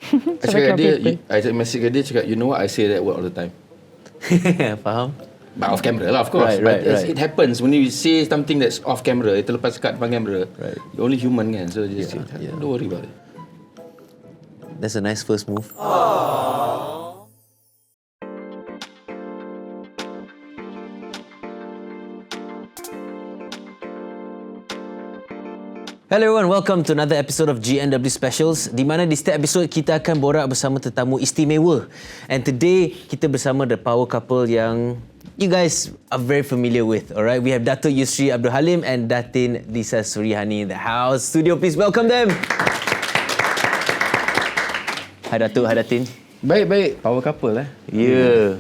I cakap dia, I message dia cakap, you know what, I say that word all the time. Faham? But off camera lah, of course. Right. It happens when you say something that's off camera, terlepas kat depan kamera. Right. You're only human kan, so just don't worry about it. That's a nice first move. Hello everyone, welcome to another episode of GMW Specials, di mana di setiap episod kita akan borak bersama tetamu istimewa. And today kita bersama the power couple yang you guys are very familiar with. Alright, we have Dato Yusry Abdul Halim and Datin Surihani in the house. Studio, please welcome them. Hi Dato, hi Datin. Baik, power couple Yeah.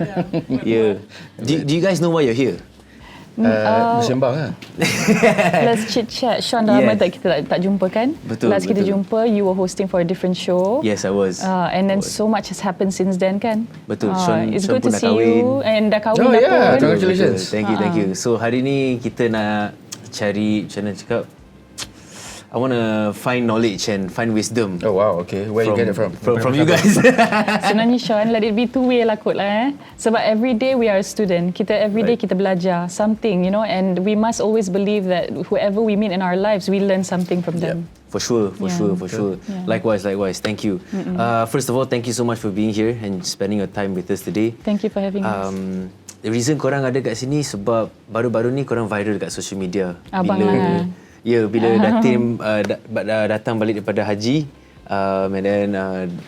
Do you guys know why you're here? Bersembang lah. Let's chit-chat. Sean, dah lama kita tak jumpa kan? Betul. Last kita jumpa, you were hosting for a different show. Yes, I was. And then so much has happened since then kan? Betul. It's Sean good to pun dah see kahwin. you. And dah kahwin Oh dah yeah, pun. congratulations. Thank you. So hari ni kita nak cari, macam mana cakap, I want to find knowledge and find wisdom. Oh wow, okay. Where you get it from? From you guys. Sebenarnya Sean, let it be two-way lah kot lah. Sebab every day we are a student. Every day kita belajar something, you know, and we must always believe that whoever we meet in our lives, we learn something from them. For sure. Yeah. Likewise. Thank you. First of all, thank you so much for being here and spending your time with us today. Thank you for having us. The reason korang ada kat sini sebab baru-baru ni korang viral kat social media. Abang lah. Bila Datin datang balik daripada haji, and then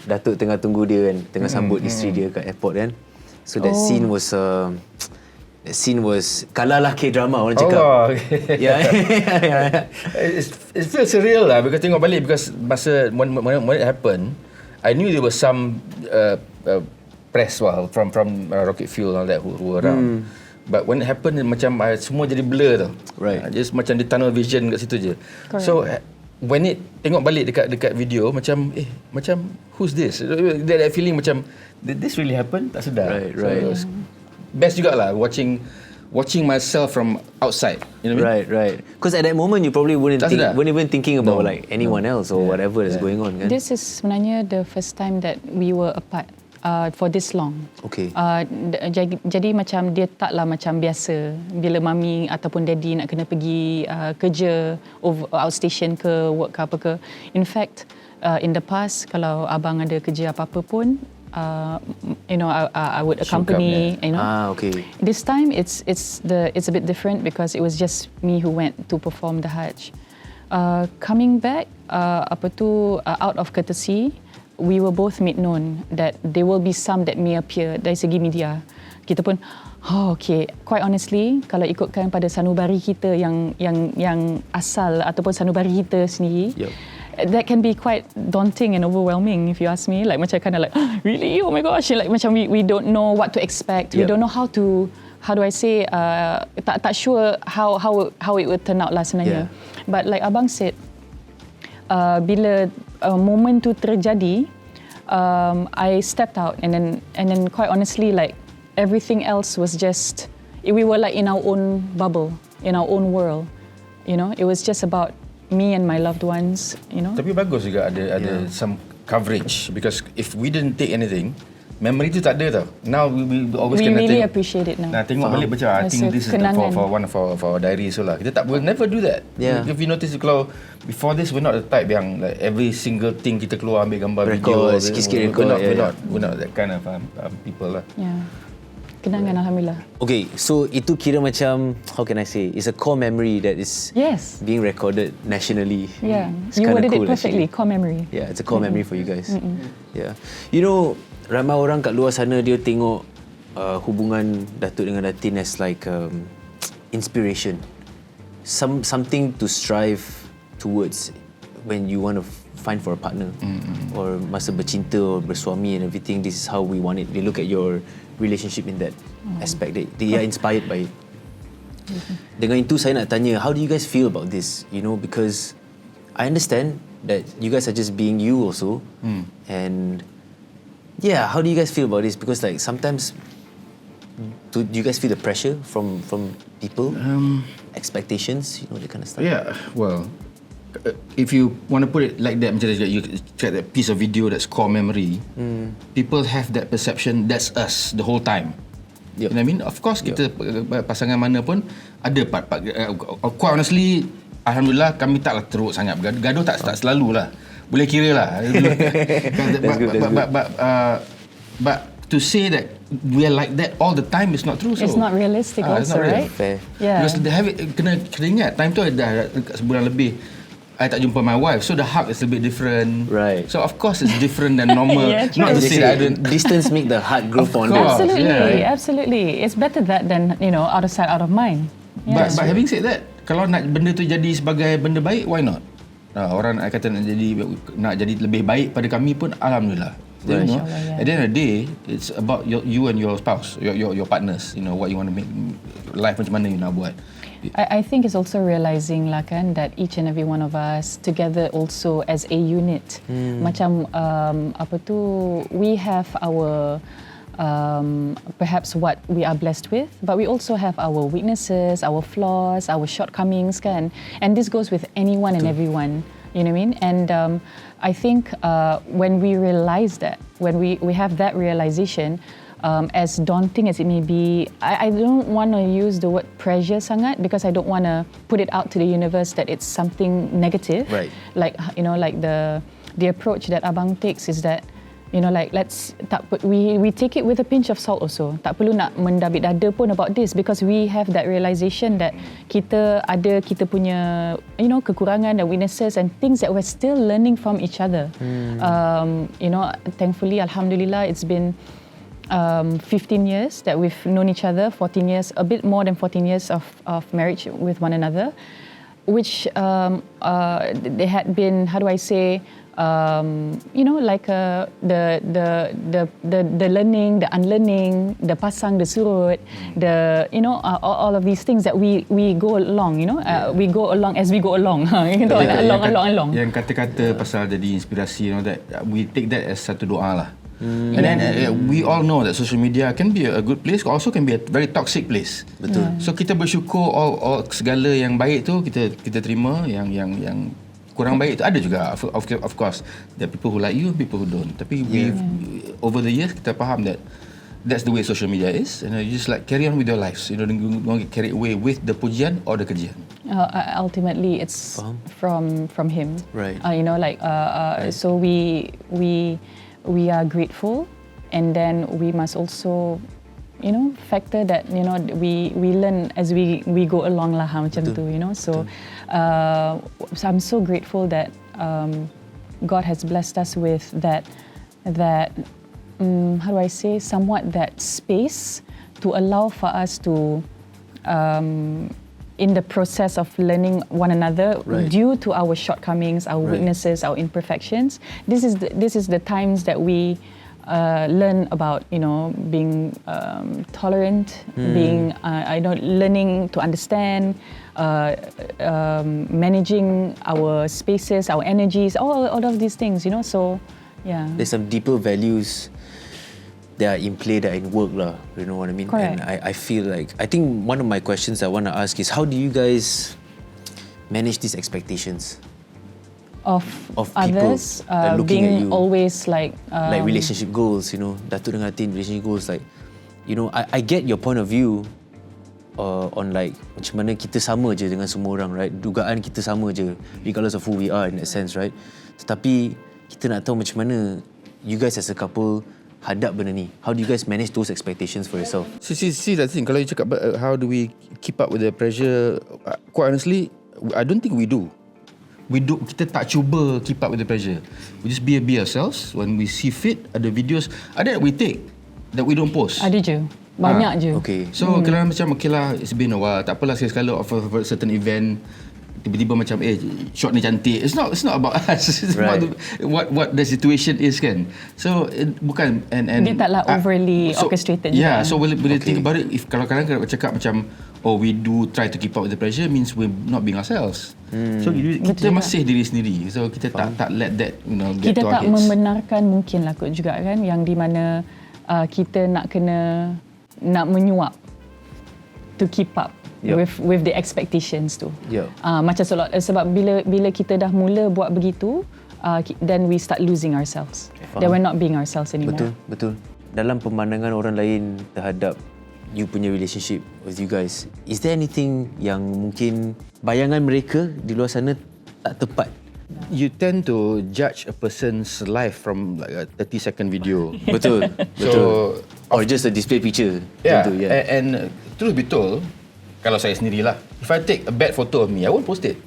Datuk tengah tunggu dia kan, tengah sambut isteri dia kat airport kan. So that scene was kalalah K-drama orang cakap. Oh, okay. Yeah. It feels surreal lah because tengok balik because masa when it happened, I knew there was some press from rocket fuel and all that who were around. But when it happened, macam semua jadi blur tau. Right. Just macam di tunnel vision kat situ je. Correct. So when it tengok balik dekat video macam who's this? That feeling macam did this really happen? Tak sedar. Right. So, best jugalah watching myself from outside. You know what I mean? Right. Because at that moment you probably weren't even thinking about like anyone else or whatever is going on kan. This is sebenarnya the first time that we were apart. For this long. Okay. Jadi macam dia taklah macam biasa bila mami ataupun daddy nak kena pergi kerja outstation ke work ke apa ke. In fact, in the past kalau abang ada kerja apa-apa pun I would accompany, you know. Okay. This time it's a bit different because it was just me who went to perform the Hajj. Coming back out of courtesy, we were both made known that there will be some that may appear dari segi media. Kita pun, okay. Quite honestly, kalau ikutkan pada sanubari kita yang asal ataupun sanubari kita sendiri, that can be quite daunting and overwhelming if you ask me. Like macam kind of like, really? Oh my gosh! Like macam we don't know what to expect. We don't know how do I say? Tak sure how it would turn out lah sebenarnya. But like abang said, bila moment tu terjadi, I stepped out and then quite honestly like everything else was just we were like in our own bubble, in our own world, you know. It was just about me and my loved ones, you know. Tapi bagus juga ada some coverage because if we didn't take anything, memory tu tak ada tau. Now we always kena really tengok. appreciate it now. Nah, tengok balik macam I think this is for one of our diaries so lah. Kita we'll never do that. If you notice kalau before this we're not the type yang like every single thing kita keluar ambil gambar video. Sikit-sikit record. We're not that kind of people lah. Yeah. Kenangan alhamdulillah. Okay, so itu kira macam, how can I say, it's a core memory that is being recorded nationally. Yeah, It's you worded cool, it perfectly, actually. core memory. Yeah, it's a core memory for you guys. Yeah, you know, ramai orang kat luar sana dia tengok hubungan Datuk dengan Datin as like inspiration, something to strive towards when you want to find for a partner or masa bercinta or bersuami and everything. This is how we want it. They look at your relationship in that aspect. They are inspired by it. Dengan itu saya nak tanya, how do you guys feel about this? You know, because I understand that you guys are just being you also, and yeah, how do you guys feel about this? Because like sometimes, do you guys feel the pressure from people, expectations, you know, that kind of stuff? Yeah, well, if you want to put it like that, macam you check that piece of video that's core memory, people have that perception that's us the whole time. You know what I mean? Of course, kita pasangan mana pun ada part-part. Quite honestly, alhamdulillah kami taklah teruk sangat bergaduh. Gaduh tak selalu lah. Boleh kira lah. But to say that we are like that all the time is not true. It's not realistic also, it's not real. right? Fair. Yeah. Because kena ingat, time tu dah sebulan lebih I tak jumpa my wife, so the hug is a bit different. Right. So of course it's different than normal. Yeah, true. Not to say that I don't. Distance make the heart grow fonder. Absolutely, absolutely. It's better that than out of sight, out of mind. Yeah. But having said that, kalau nak benda tu jadi sebagai benda baik, why not? Orang nak kata nak jadi lebih baik pada kami pun, alhamdulillah. Right. At the end of the day, it's about you and your spouse, your partners. What you want to make life macam mana you nak buat. I think it's also realizing lah kan that each and every one of us together also as a unit. Macam we have our perhaps what we are blessed with, but we also have our weaknesses, our flaws, our shortcomings kan. And this goes with anyone and everyone. You know what I mean? And I think when we realize that, when we have that realization, as daunting as it may be, I don't want to use the word pressure sangat because I don't want to put it out to the universe that it's something negative. Right. Like like the approach that Abang takes is that like we take it with a pinch of salt also. Tak perlu nak mendabik dada pun about this because we have that realization that kita punya kekurangan dan weaknesses and things that we're still learning from each other. Thankfully, alhamdulillah, it's been 15 years that we've known each other, 14 years, a bit more than 14 years of marriage with one another, which they had been, how do I say, like the learning, the unlearning, the pasang, the surut, all of these things that we go along, we go along as we go along. Along. Yang kata-kata pasal jadi inspirasi, that we take that as satu doa lah. And then we all know that social media can be a good place, also can be a very toxic place. Betul. So kita bersyukur all segala yang baik tu kita terima, yang kurang baik tu ada juga. Of course, there are people who like you, people who don't. Tapi we over the years kita faham that that's the way social media is, and you just like carry on with your lives. Don't get carried away with the pujian or the kejian. Ultimately, it's from him. Right. So we are grateful, and then we must also factor that we learn as we go along lah macam tu, so I'm so grateful that God has blessed us with that how do I say, somewhat that space to allow for us to in the process of learning one another, due to our shortcomings, our weaknesses, our imperfections. This is the times that we learn about being tolerant, being learning to understand, managing our spaces, our energies, all of these things. So yeah. There's some deeper values that are in play, that are in work lah. You know what I mean? Correct. And I feel like, I think one of my questions I want to ask is, how do you guys manage these expectations of others people looking at being you? always like relationship goals, Dato dengan Datin, relationship goals, like, I get your point of view on like macam mana kita sama je dengan semua orang, right? Dugaan kita sama je regardless of who we are in that sense, right? Tetapi kita nak tahu macam mana you guys as a couple hadap benda ni. How do you guys manage those expectations for yourself? See that thing. Kalau you cakap how do we keep up with the pressure, quite honestly, I don't think we do. Kita tak cuba keep up with the pressure. We just be ourselves. When we see fit, ada videos ada that we take that we don't post. ada je, banyak je. Okay. So kalau macam okay lah, it's been a while, tak apalah sekali-sekala of a certain event tiba-tiba macam shot ni cantik. It's not about us. It's about what the situation is kan. So bukan and dia taklah overly orchestrated juga. Yeah, so boleh think about it. If kalau kadang-kadang cakap macam we do try to keep up with the pressure, means we're not being ourselves. So kita masih diri sendiri. So kita tak let that get kita to our tak heads. membenarkan mungkin lah kot juga kan, yang di mana kita nak menyuap to keep up with the expectations tu. Macam sebab bila kita dah mula buat begitu, then we start losing ourselves. Then we're not being ourselves anymore. Betul. Dalam pemandangan orang lain terhadap you punya relationship with you guys, is there anything yang mungkin bayangan mereka di luar sana tak tepat? You tend to judge a person's life from like a 30-second video. Betul. Or just a display picture. Yeah, Tentu, and truth be told, kalau saya sendirilah, if I take a bad photo of me, I won't post it.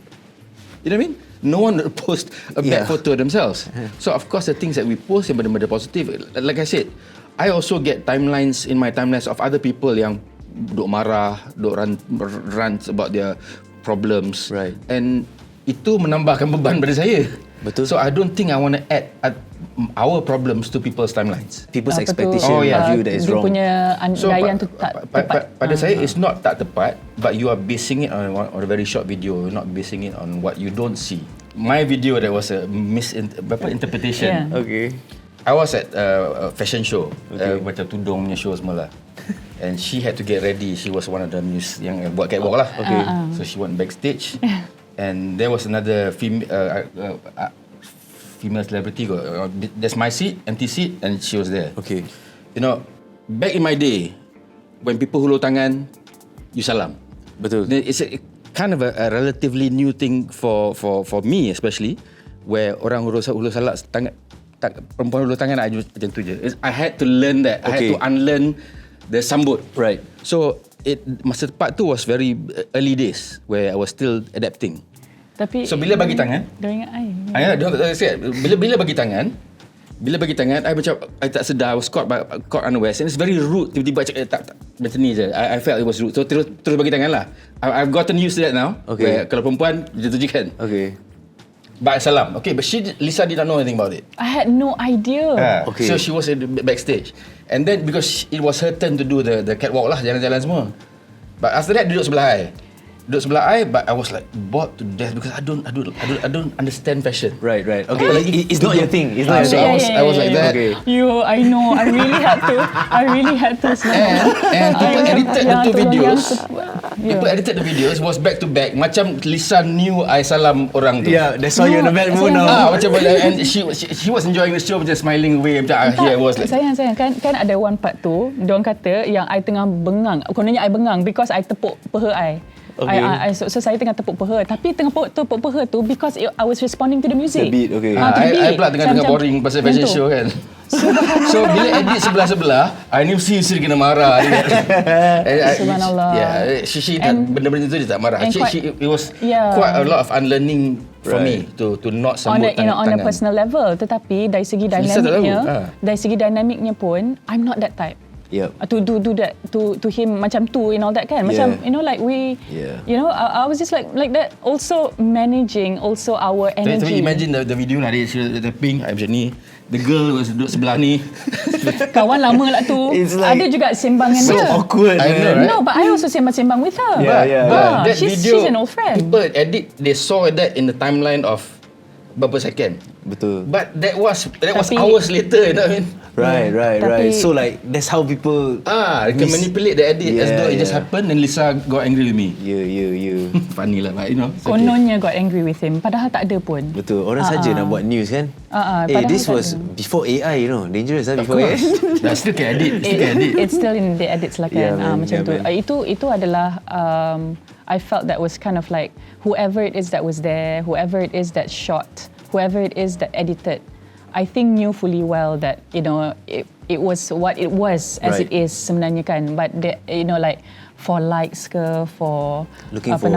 You know what I mean? No one will post a bad photo themselves. So of course the things that we post yang benda-benda positif, like I said, I also get timelines in my timelines of other people yang duk marah, duk rant about their problems. Right. And itu menambahkan beban pada saya. Betul. So I don't think I want to add our problems to people's timelines. People's expectation of you that is dia wrong. punya andaian tu tak tepat. Pada saya, it's not tak tepat, but you are basing it on a very short video. You're not basing it on what you don't see. My video, that was a misinterpretation. Okay. I was at a fashion show, macam tudung punya show semula. And she had to get ready. She was one of the muse yang buat catwalk lah. Okay. So she went backstage, and there was another female celebrity. There's my seat, empty seat, and she was there. Okay. You know, back in my day, when people hulur tangan, you salam. Betul. It's kind of a relatively new thing for me especially, where orang hulur salam tangan. Perempuan hulur tangan macam tu je. I had to learn that. I had to unlearn the sambut. Right. So masa tepat tu was very early days where I was still adapting. Tapi So bila bagi tangan, dia ingat I. bila bagi tangan, I macam I tak sedar, I was caught unawares, and it's very rude. Tiba-tiba cakap tak macam ni je. I felt it was rude. So terus bagi tangan lah. I've gotten used to that now. Okay. Where kalau perempuan dia tunjukkan. Okay. But salam. Okay, but Lisa did not know anything about it. I had no idea. Okay. So she was in the backstage. And then because it was her turn to do the catwalk lah, jalan-jalan semua. But after that, duduk sebelah I, but I was like bored to death because I don't understand fashion. Right. Okay. It's not your thing. It's not your So thing. I was like that. Okay. I know. I really had to. And people edited the two videos. People edited the videos was back to back. Macam Lisa knew I salam orang tu. Yeah, that's why you're in a bad mood now. Macam and she was enjoying the show, macam smiling away. Macam here I was like. Sayang kan ada one part tu, diorang kata yang I tengah bengang. Kononnya I bengang because I tepuk peha I. Okay. So saya tengah tepuk peha, tapi tengah tepuk peha tu because I was responding to the music. The beat, okay. I pula tengah boring pasal fashion show kan. So bila edit sebelah-sebelah, I knew Yusry kena marah. Subhanallah. Yeah, she benda-benda tu dia tak marah. It was quite a lot of unlearning for me to not sambut tangan. On a personal level, tetapi dari segi dinamiknya pun I'm not that type. Yep. To do that to him macam tu and all that kan. Macam like we I was just like that, also managing also our energy. So imagine the video lah, dia tapping macam ni. The girl was duduk sebelah ni. Kawan lama lah tu. Like ada juga sembangan so dia. Awkward. I know, right? No, but I also sembang with her. But that she's video, an old friend. people edit, they saw that in the timeline of berapa second. Betul. But that was hours later, you know what I mean? Right. So like that's how people they can manipulate the edit as though it just happened, and Lisa got angry with me. You. Funny lah, but you know. Kononnya got angry with him, padahal tak ada pun. Betul. Orang saja nak buat news kan. This was before AI, you know. Dangerous before AI. Still can edit. It's still in the edits lah kan. Macam tu. Itu adalah I felt that was kind of like whoever it is that was there, whoever it is that shot, whoever it is that edited, I think knew fully well that it was what it was as it is sebenarnya kan. But like for likes ke, for looking for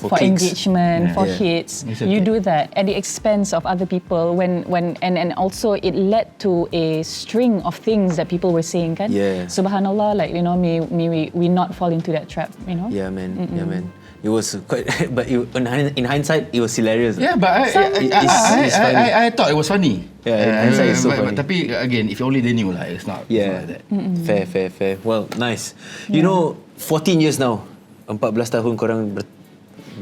clicks, engagement, for hits, you do that at the expense of other people. When and also it led to a string of things that people were saying kan. Subhanallah, like may we not fall into that trap. Yeah man. It was quite, but in hindsight, it was hilarious. Yeah, but I thought it was funny. Yeah, in hindsight, it's so funny. But tapi again, if only they knew lah, it's not like that. Fair. Well, nice. You know, 14 years now, 14 tahun korang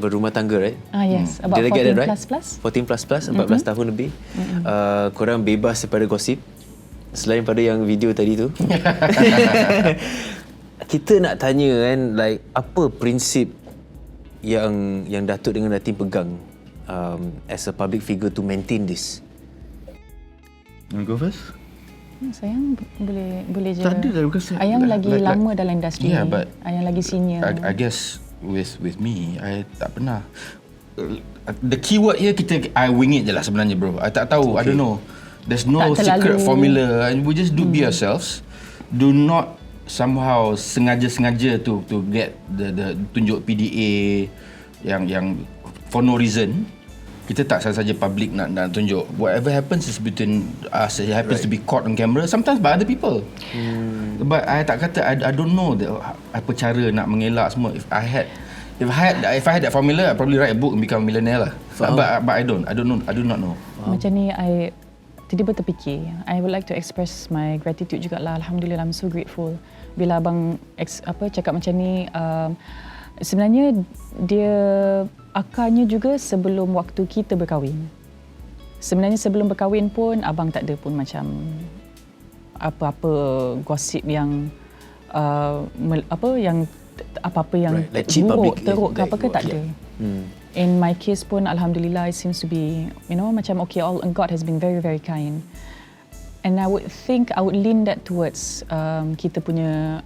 berumah tangga, right? Yes, about Did I 14 get that right? plus. 14 plus, 14 tahun lebih. Korang bebas daripada gosip, selain pada yang video tadi tu. kita nak tanya kan, like apa prinsip yang Datuk dengan Datin pegang as a public figure to maintain this? You go first? Sayang boleh je. Tak ada lah, because Ayang lagi lama dalam industri. Yeah, but Ayang lagi senior. I guess with me, I tak pernah. The keyword here I wing it je lah sebenarnya, bro. I tak tahu. I don't know. There's no secret formula. We just do be ourselves. Do not somehow sengaja-sengaja to get the tunjuk PDA yang for no reason. Kita tak saja public nak tunjuk. Whatever happens is between us. It happens to be caught on camera. Sometimes by other people. But I tak kata, I don't know apa cara nak mengelak semua. If I had that formula, I'd probably write a book and become a millionaire lah. But I don't. I do not know. Macam ni, I tiba-tiba terfikir. I would like to express my gratitude jugalah. Alhamdulillah, I'm so grateful. Bila abang cakap macam ni, sebenarnya dia akarnya juga sebelum waktu kita berkahwin. Sebenarnya sebelum berkahwin pun abang tak ada pun macam apa-apa gosip yang apa-apa yang buruk, teruk ke apa ke, tak ada. In my case pun alhamdulillah, it seems to be, macam okay, all God has been very very kind. And I would lean that towards kita punya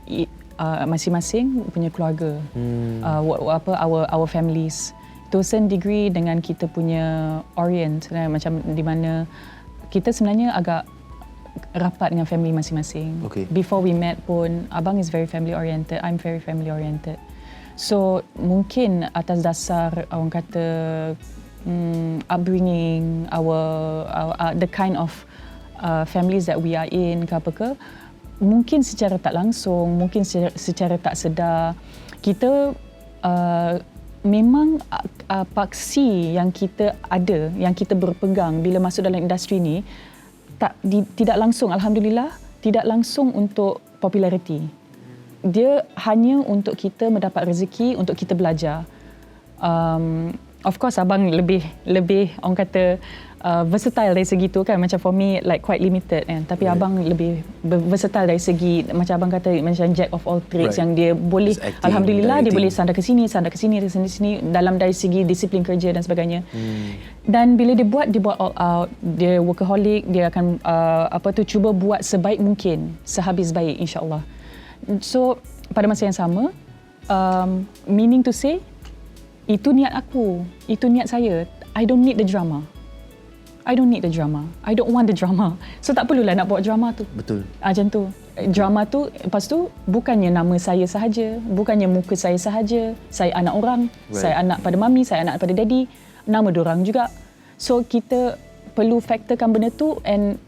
masing-masing punya keluarga, our families. To a certain degree dengan kita punya orient, macam di mana kita sebenarnya agak rapat dengan family masing-masing. Okay. Before we met pun, abang is very family oriented, I'm very family oriented. So mungkin atas dasar orang kata upbringing, the kind of families that we are in ke apa ke, mungkin secara tak langsung, mungkin secara tak sedar, kita memang paksi yang kita ada, yang kita berpegang bila masuk dalam industri ni, tidak langsung, alhamdulillah, tidak langsung untuk populariti. Dia hanya untuk kita mendapat rezeki, untuk kita belajar. Of course, abang lebih orang kata versatile dari segi tu kan. Macam for me, like quite limited kan. Tapi abang lebih versatile dari segi, macam abang kata, macam jack of all trades, yang dia boleh, acting, alhamdulillah, dia boleh sandar ke sini, dalam dari segi disiplin kerja dan sebagainya. Dan bila dia buat all out, dia workaholic, dia akan cuba buat sebaik mungkin, sehabis baik, insya-Allah. So pada masa yang sama, meaning to say, itu niat aku, itu niat saya. I don't need the drama. I don't want the drama. So tak perlulah nak buat drama tu. Betul. Macam tu. Drama tu, lepas tu bukannya nama saya sahaja, bukannya muka saya sahaja. Saya anak orang, saya anak pada mami, saya anak pada daddy, nama dorang juga. So kita perlu faktorkan benda tu, and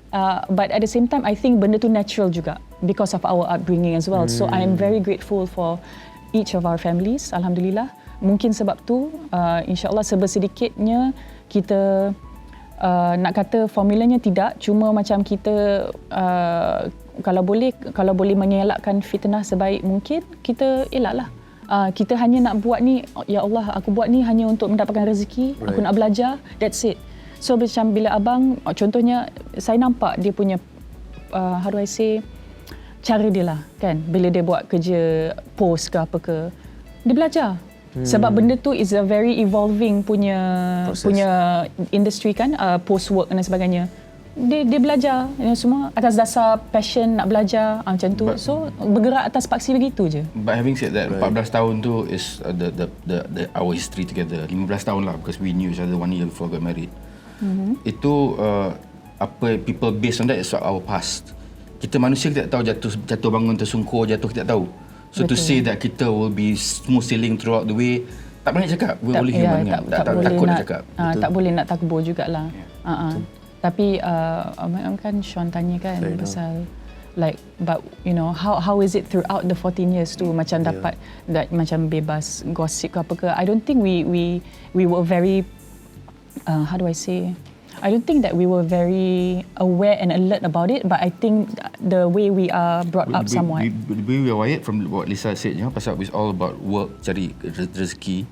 but at the same time I think benda tu natural juga because of our upbringing as well. So I am very grateful for each of our families, alhamdulillah. Mungkin sebab tu insya-Allah sebersedikitnya kita nak kata formulanya tidak, cuma macam kita kalau boleh mengelakkan fitnah sebaik mungkin, kita elaklah. Kita hanya nak buat ni, ya Allah, aku buat ni hanya untuk mendapatkan rezeki, aku nak belajar, that's it. So macam bila abang, contohnya saya nampak dia punya how do I say, cara dia lah kan, bila dia buat kerja post ke apa ke, dia belajar. Sebab benda tu is a very evolving punya industry kan, post work dan sebagainya. Dia belajar semua atas dasar passion nak belajar macam tu. So bergerak atas paksi begitu je. But having said that, 14 tahun tu is the our history together. 15 tahun lah, because we knew each other 1 year before I got married. Itu people based on that is our past. Kita manusia, kita tak tahu jatuh bangun tersungkur, kita tak tahu. So betul. To say that kita will be smooth sailing throughout the way, tak boleh cakap. We're only human kan. Tak takut nak cakap. Tak boleh nak takbur jugalah. Tapi kan Sean tanya kan pasal like, but how is it throughout the 14 years tu, macam dapat macam bebas gosip ke apa ke. I don't think we were very how do I say, I don't think that we were very aware and alert about it, but I think the way we are brought up somewhat. We were wired from what Lisa said, pasal it's all about work, cari rezeki.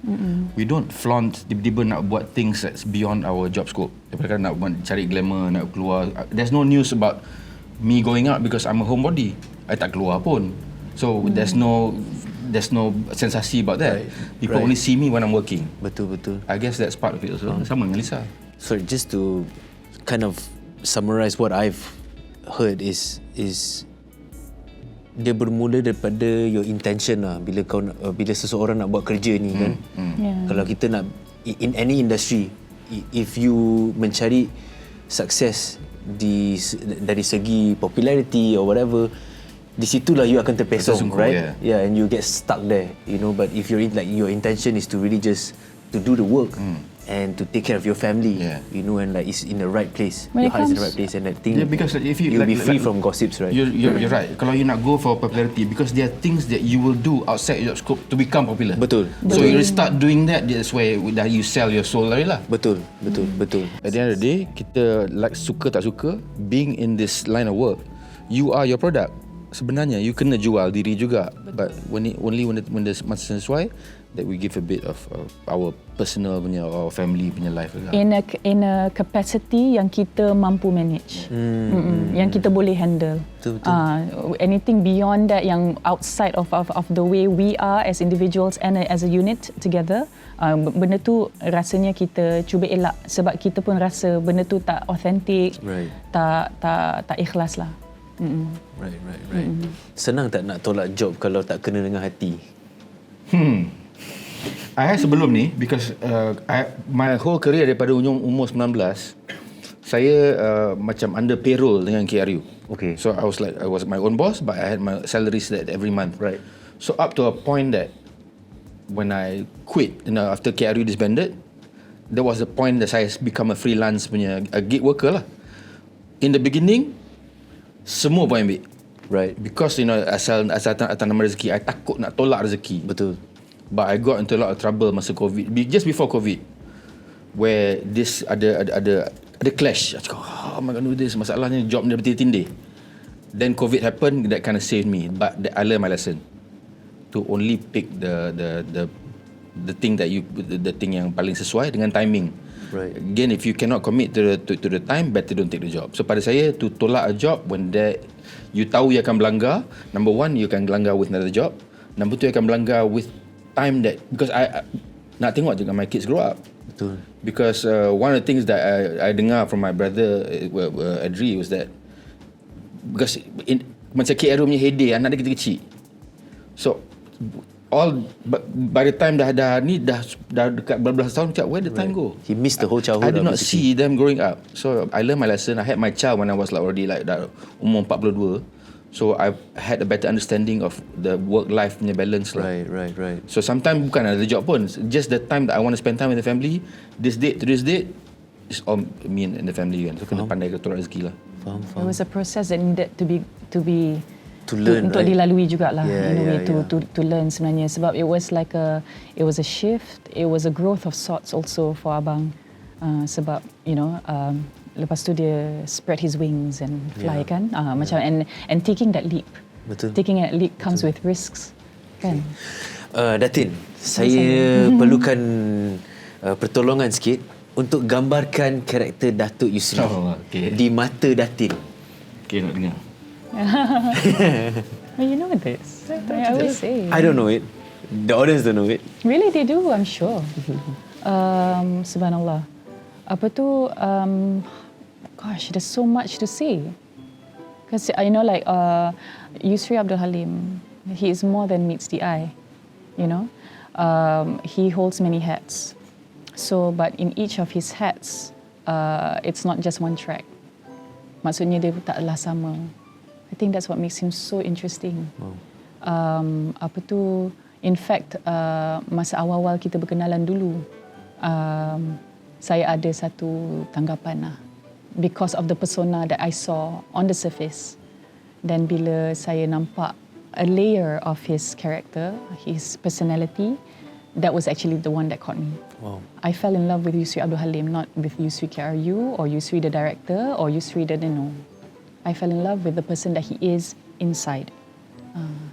We don't flaunt, tiba-tiba nak buat things that's beyond our job scope. Daripada nak cari glamour, nak keluar. There's no news about me going out because I'm a homebody. I tak keluar pun. So there's no sensasi about that. People only see me when I'm working. Betul. I guess that's part of it also. Sama dengan Lisa. So just to kind of summarize what I've heard is dia bermula daripada your intention lah. Bila seseorang nak buat kerja ni kan. Kalau kita nak in any industry, if you mencari sukses dari segi popularity or whatever, di situlah you akan terpesong, right? Yeah, and you get stuck there, you know. But if you're like your intention is to really just to do the work and to take care of your family, you know, and like it's in the right place, your heart is in the right place, and that thing, because if you'll be free from gossips, right? You're right. Kalau you nak go for popularity, because there are things that you will do outside your scope to become popular. Betul. So you start doing that, that's where you sell your soul lah. Betul. At the end of the day, kita like suka tak suka, being in this line of work, you are your product. Sebenarnya you kena jual diri juga. But when the masa sesuai, that we give a bit of our personal punya or family punya life juga. In a capacity yang kita mampu manage, yang kita boleh handle. Betul. Anything beyond that, yang outside of the way we are as individuals and as a unit together, benda tu rasanya kita cuba elak, sebab kita pun rasa benda tu tak authentic, tak ikhlas lah. Right. Senang tak nak tolak job kalau tak kena dengan hati? I sebelum ni, because my whole career daripada umur 19, saya macam under payroll dengan KRU. Okay. So I was my own boss, but I had my salaries that every month. Right. So up to a point that when I quit, after KRU disbanded, there was a point that saya become a freelance punya a gig worker lah. In the beginning, semua pun ambil. Right. Because asal atas nama rezeki, I takut nak tolak rezeki. Betul. But I got into a lot of trouble masa COVID, just before COVID, where this ada clash. I cakap, oh my God, do this. Masalahnya job ni bertindih. Then COVID happened, that kind of saved me. But I learned my lesson to only pick the thing the thing yang paling sesuai dengan timing. Right. Again, if you cannot commit to the time, better don't take the job. So pada saya, to tolak a job when you tahu you akan melanggar. Number one, you akan melanggar with another job. Number two, you akan melanggar with time that, because I nak tengok juga my kids grow up. Betul. Because one of the things that I dengar from my brother Adri was that, because macam KRU punya heyday, anak dia kecil-kecil. So by the time dah dekat berbelas tahun, macam where the time go? He missed the whole childhood. I did not see them growing up. So I learned my lesson. I had my child when I was already dah umur 42. So I had a better understanding of the work-life punya balance lah. Right. So sometimes bukan ada job pun, just the time that I want to spend time with the family, this date to this date, is all me and the family kan. So kena pandai tolak rezeki lah. Faham. It was a process that needed to learn, untuk dilalui jugalah, in a way to learn sebenarnya, sebab it was a shift, it was a growth of sorts also for abang, sebab lepas tu dia spread his wings and fly kan, macam and taking that leap. Betul. Taking that leap comes with risks kan. Datin, saya perlukan pertolongan sikit untuk gambarkan karakter Datuk Yusry di mata Datin. Okay, nak dengar. Well, you know this. I always say. I don't know it. The audience don't know it. Really, they do, I'm sure. Subhanallah. Apa tu? Gosh, there's so much to say. Because Yusry Abdul Halim, he is more than meets the eye. He holds many hats. So, but in each of his hats, it's not just one track. Maksudnya dia taklah sama. I think that's what makes him so interesting. Wow. In fact, masa awal-awal kita berkenalan dulu, saya ada satu tanggapan lah. Because of the persona that I saw on the surface. Dan bila saya nampak a layer of his character, his personality, that was actually the one that caught me. Wow. I fell in love with Yusry Abdul Halim, not with Yusry KRU or Yusry the director or Yusry the I fell in love with the person that he is inside.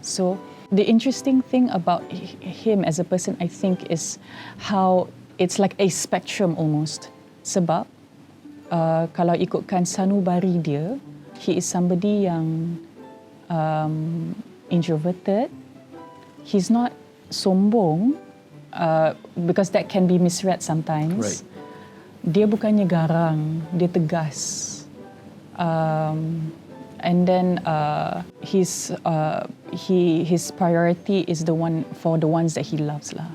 So the interesting thing about him as a person, I think, is how it's like a spectrum almost. Sebab kalau ikutkan sanubari dia, he is somebody yang introverted. He's not sombong, because that can be misread sometimes. Right. Dia bukannya garang, dia tegas. And then his priority is the one for the ones that he loves lah.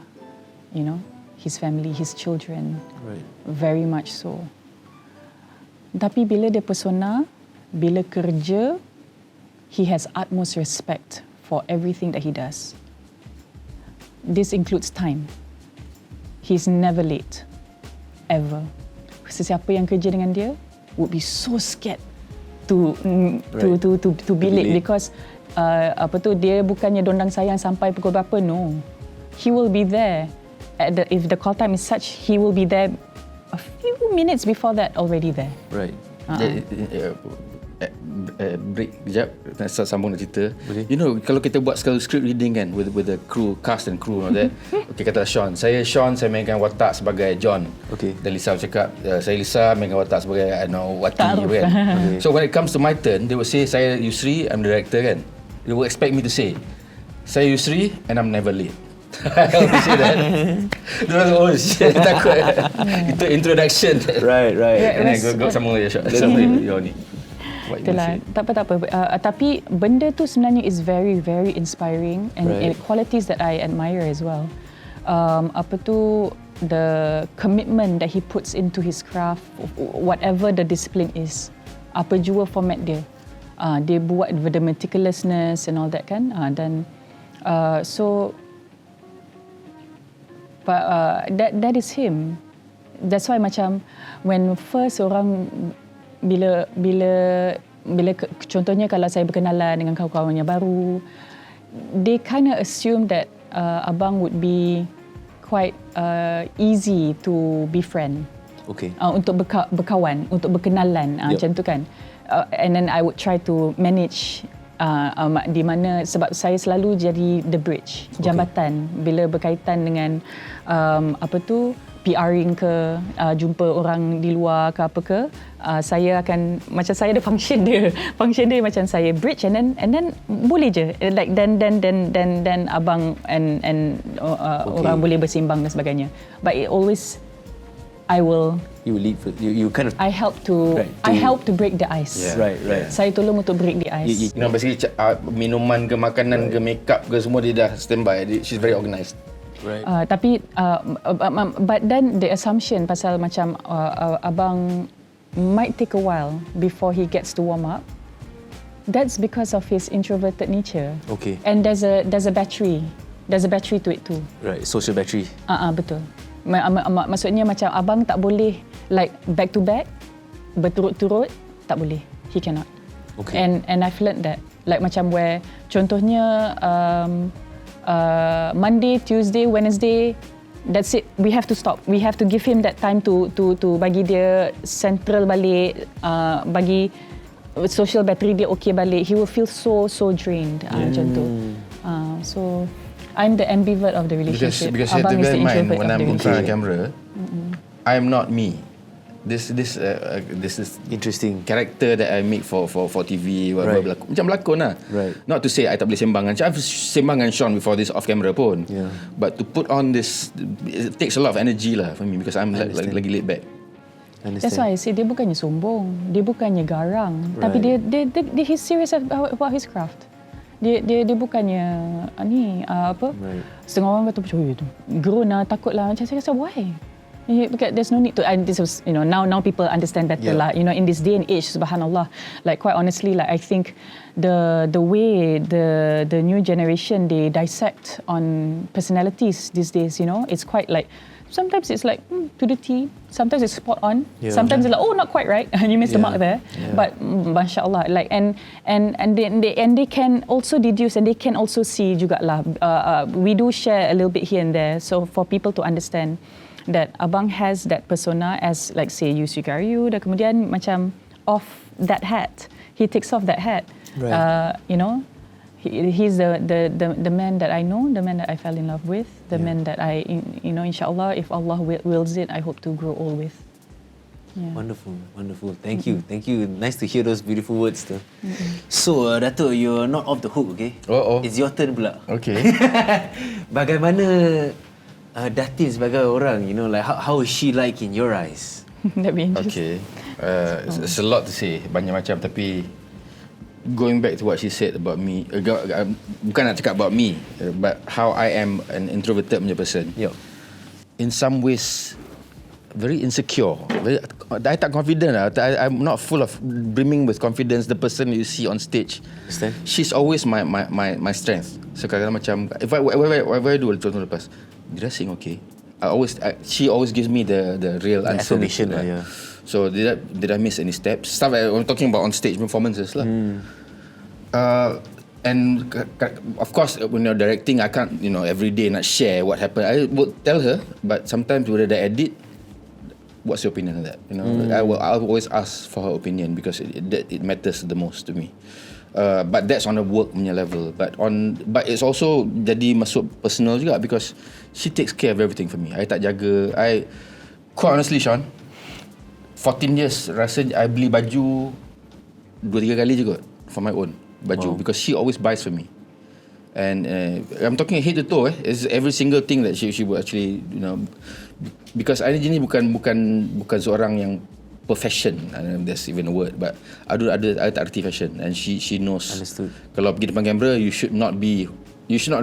You know, his family, his children. Right. Very much so. Tapi bila dia persona, bila kerja, he has utmost respect for everything that he does. This includes time. He's never late. Ever. Sesiapa yang kerja dengan dia would be so scared to be late because dia bukannya dondang sayang sampai pukul berapa. No. He will be there if the call time is such, he will be there a few minutes before that, already there. Right. Break kejap, nak sambung nak cerita. Boleh. You know, kalau kita buat sekali script reading kan with the crew, cast and crew and all that. Okay, kata Sean, saya mainkan watak sebagai John. Okay. Dan Lisa bercakap, saya Lisa mainkan watak sebagai Wati Ta'aruf. kan. Okay. So when it comes to my turn, they will say saya Yusry, I'm the director kan. They will expect me to say saya Yusry and I'm never late. I always say that. Dia rasa, oh shit, takut. Itu introduction. Right. And then go sambung lagi Sean. Sambung your ni. Itulah, tak apa. Tapi benda tu sebenarnya is very, very inspiring and qualities that I admire as well. The commitment that he puts into his craft, whatever the discipline is, apa jua format dia. Dia buat with the meticulousness and all that kan. That is him. That's why macam when first orang bila contohnya kalau saya berkenalan dengan kawan-kawannya baru, they kind of assume that abang would be quite easy to befriend. Okay. Untuk berkawan, untuk berkenalan, macam tu kan. And then I would try to manage di mana, sebab saya selalu jadi the bridge, jambatan bila berkaitan dengan PRing ke, jumpa orang di luar ke apa ke, saya akan, macam saya ada function dia macam saya bridge and then boleh je like then abang and orang boleh bersimbang dan sebagainya, but it always you kind of I help to break the ice. Yeah. Right. Saya tolong untuk break the ice. You know, basically minuman ke makanan ke makeup ke semua dia dah standby. She's very organised. Right. Tapi but then the assumption pasal macam abang might take a while before he gets to warm up. That's because of his introverted nature. Okay. And there's a battery to it too. Right, social battery. Betul. Maksudnya macam abang tak boleh like back to back berturut-turut, tak boleh. He cannot. Okay. And I've learned that. Like macam where contohnya Monday, Tuesday, Wednesday, that's it. We have to stop. We have to give him that time to bagi dia central balik, bagi social battery dia okay balik. He will feel so drained. Macam tu. So I'm the ambivert of the relationship. Because you have to Abang is bear the in mind introvert when of I'm the in front of relationship. camera, I'm not me. This is Interesting. character that I make for TV, whatever. Right. Macam berlakon lah. Right. Not to say I tak boleh sembang. I've sembang dengan Sean before this off camera pun. Yeah. But to put on this, it takes a lot of energy lah for me because I'm lagi laid back. That's why I say dia bukannya sombong, dia bukannya garang, tapi dia he's serious about his craft. Dia bukannya setengah orang kata macam tu grown lah, takut lah, macam saya rasa why? Because there's no need to, and this was, now people understand better lah, in this day and age, subhanallah, like quite honestly, like I think the way the new generation, they dissect on personalities these days, it's quite like, sometimes it's like to the T, sometimes it's spot on, sometimes it's like, oh, not quite right, you missed the mark there. But mashallah, like and they can also deduce and they can also see juga lah. We do share a little bit here and there, so for people to understand that abang has that persona as, like say Yusry dan kemudian macam off that hat, he takes off that hat, right. He's the man that I know, the man that I fell in love with, the man that I, inshallah, if Allah wills it, I hope to grow old with. Wonderful. Thank you. Nice to hear those beautiful words too. So, Dato, you're not off the hook, okay? It's your turn pula. Okay. Bagaimana Datin sebagai orang, like how is she like in your eyes? That'd be interesting. Okay. It's a lot to say, banyak macam, tapi going back to what she said about me, bukan nak cakap about me, but how I am an introverted punya person. Yup. In some ways, very insecure. I tak confident lah. I'm not full of brimming with confidence. The person you see on stage, Understand? she's always my strength. So kadang-kadang macam, whatever I do, contoh lepas, did I sing okay? She always gives me the real answer. Affirmation lah, yeah. So did I miss any steps? Stuff I'm talking about on stage performances lah. And of course, when you're directing, I can't every day not share what happened. I would tell her, but sometimes when I edit, what's your opinion on that? I'll always ask for her opinion because it matters the most to me. But that's on a work punya level. But it's also jadi masuk personal juga because she takes care of everything for me. I tak jaga. Quite honestly, Sean, 14 years rasa I beli baju 2-3 kali je kot for my own baju. Wow. Because she always buys for me. And I'm talking head to toe. It's every single thing that she would actually because I ni bukan seorang yang profession. I don't know if there's even a word, but I tak arti fashion, and she knows. Understood. Kalau pergi depan kamera, you should not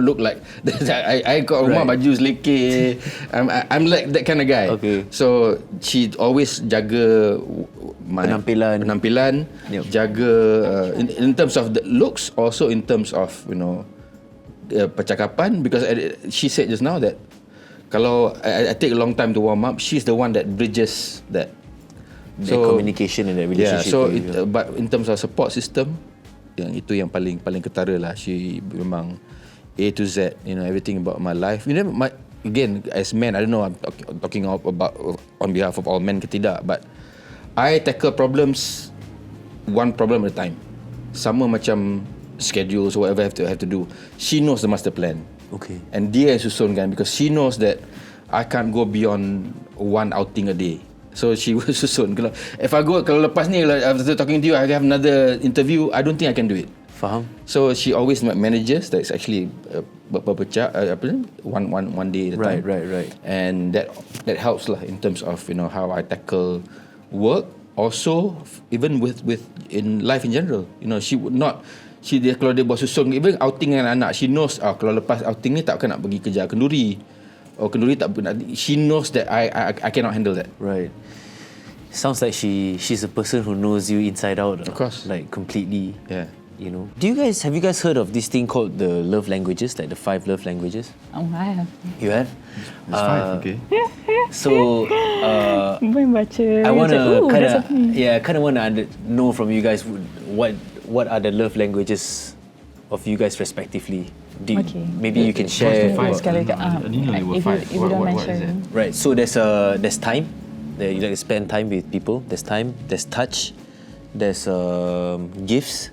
look like I got rumah baju selekeh. I'm like that kind of guy. Okay. So she always jaga penampilan, Yep. jaga in terms of the looks, also in terms of percakapan, because she said just now that kalau I take a long time to warm up, she's the one that bridges that. The communication and that relationship. Yeah, so but in terms of support system, itu yang paling ketara lah. She memang A to Z, everything about my life. Again, as men, I don't know I'm talking about on behalf of all men ke tidak, but I tackle problems one problem at a time. Sama macam schedules or whatever I have to do. She knows the master plan. Okay. And dia yang susunkan because she knows that I can't go beyond one outing a day. So she will susun. Kalau lepas ni, after talking to you, I have another interview, I don't think I can do it. Faham. So she always manages. That's actually berpecah one day at a time. Right. And that helps lah in terms of how I tackle work. Also, even with in life in general, she would not. Kalau dia buat susun, even outing dengan anak, she knows kalau lepas outing ni takkan nak pergi kejar kenduri. Kenduri tak. She knows that I cannot handle that. Right. Sounds like she's a person who knows you inside out. Of course. Like completely. Yeah. Have you guys heard of this thing called the love languages, like the 5 love languages? Oh, I have. You have? It's 5, okay. So, Boleh baca. I want to Macam, kind of want to know from you guys what are the love languages of you guys respectively. Okay. Maybe you can share. Sekali ke, if you don't mind sharing. Right. So there's time. You like to spend time with people. There's time. There's touch. There's gifts.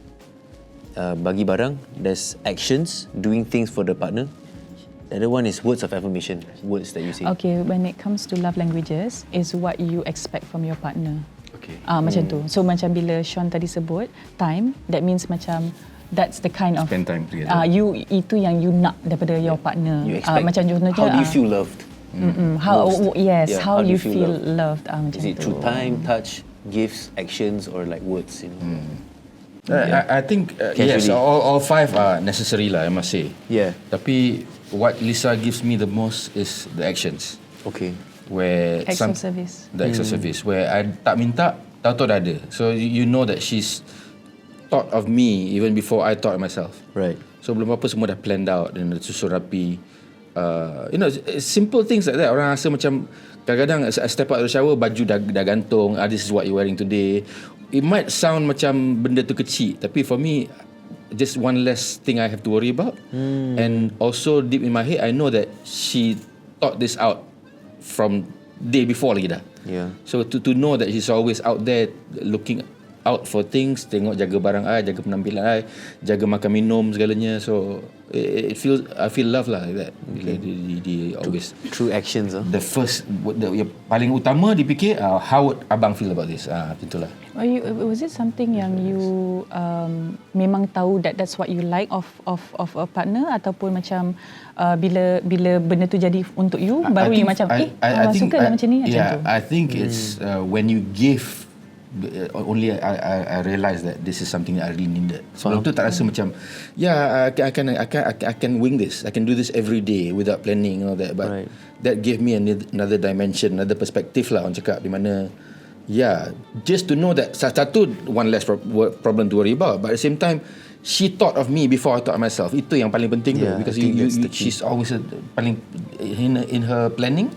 Bagi barang. There's actions. Doing things for the partner. The other one is words of affirmation. Words that you say. Okay, when it comes to love languages, is what you expect from your partner. Okay. Macam tu. So macam bila Sean tadi sebut time, that means macam that's the kind of spend time together. Itu yang you nak daripada your partner. You expect. Macam contohnya, how do you feel loved? How you feel loved. Macam is it tu. through time, touch, gifts, actions, or like words? I think yes, all 5 are necessary lah, I must say. Yeah. Tapi what Lisa gives me the most is the actions. Okay. Where Acts of service. The acts of service. Where I tak minta, tahu dah ada. So you know that she's thought of me even before I thought of myself. Right. So belum apa semua dah planned out dan susun rapi. Simple things like that. Orang rasa macam kadang-kadang I step out of the shower, baju dah gantung. This is what you're wearing today. It might sound macam benda tu kecil, tapi for me, just one less thing I have to worry about. And also deep in my head, I know that she thought this out from day before lagi dah. Yeah. So to know that she's always out there looking out for things, tengok jaga barang I, jaga penampilan I, jaga makan minum segalanya. So I feel love lah like that. Bila dia always True actions. the first, yang paling utama dipikir how would abang feel about this. Itulah. Was it something yang you memang tahu that's what you like of a partner, ataupun macam bila benda tu jadi untuk you baru you macam suka lah macam ni macam tu? I think it's when you give, only I realize that this is something that I really needed. Sebelum tu tak rasa macam I can wing this, I can do this every day without planning and all that, but that gave me another dimension, another perspective lah orang cakap, di mana just to know that satu, one less problem to worry about, but at the same time she thought of me before I thought of myself. Itu yang paling penting tu, because she's always paling in her planning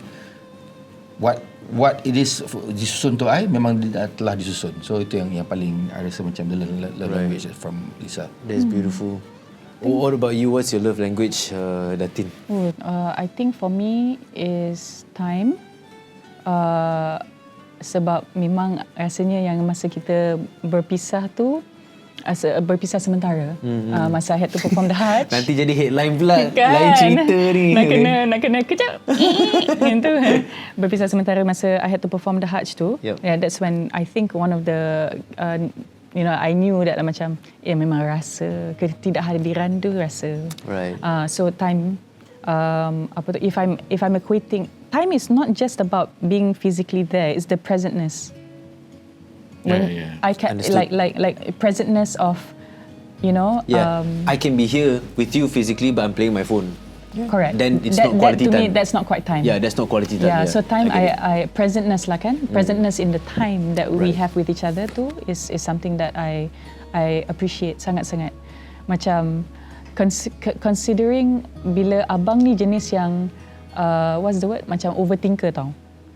what it is disusun to I memang telah disusun. So itu yang paling I rasa macam the love language from Lisa. That's beautiful. What about you? What's your love language, Datin? I think for me is time. Sebab memang rasanya yang masa kita berpisah tu, berpisah sementara, masa I had to perform the Hajj. Nanti jadi headline pula, kan? lain cerita ni. Nak kena kejap. Gitu. Berpisah sementara masa I had to perform the Hajj tu. That's when I think one of the I knew that macam memang rasa ketidakhadiran tu rasa. So time, if I'm equating, time is not just about being physically there, it's the presentness. I can like presentness of, I can be here with you physically, but I'm playing my phone. Correct. Then it's not quality time. To me, that's not quite time. Yeah, that's not quality time. So time, I presentness lah kan, presentness in the time that we have with each other tu is something that I appreciate sangat-sangat. Macam considering bila abang ni jenis yang what's the word, macam overthinker tau.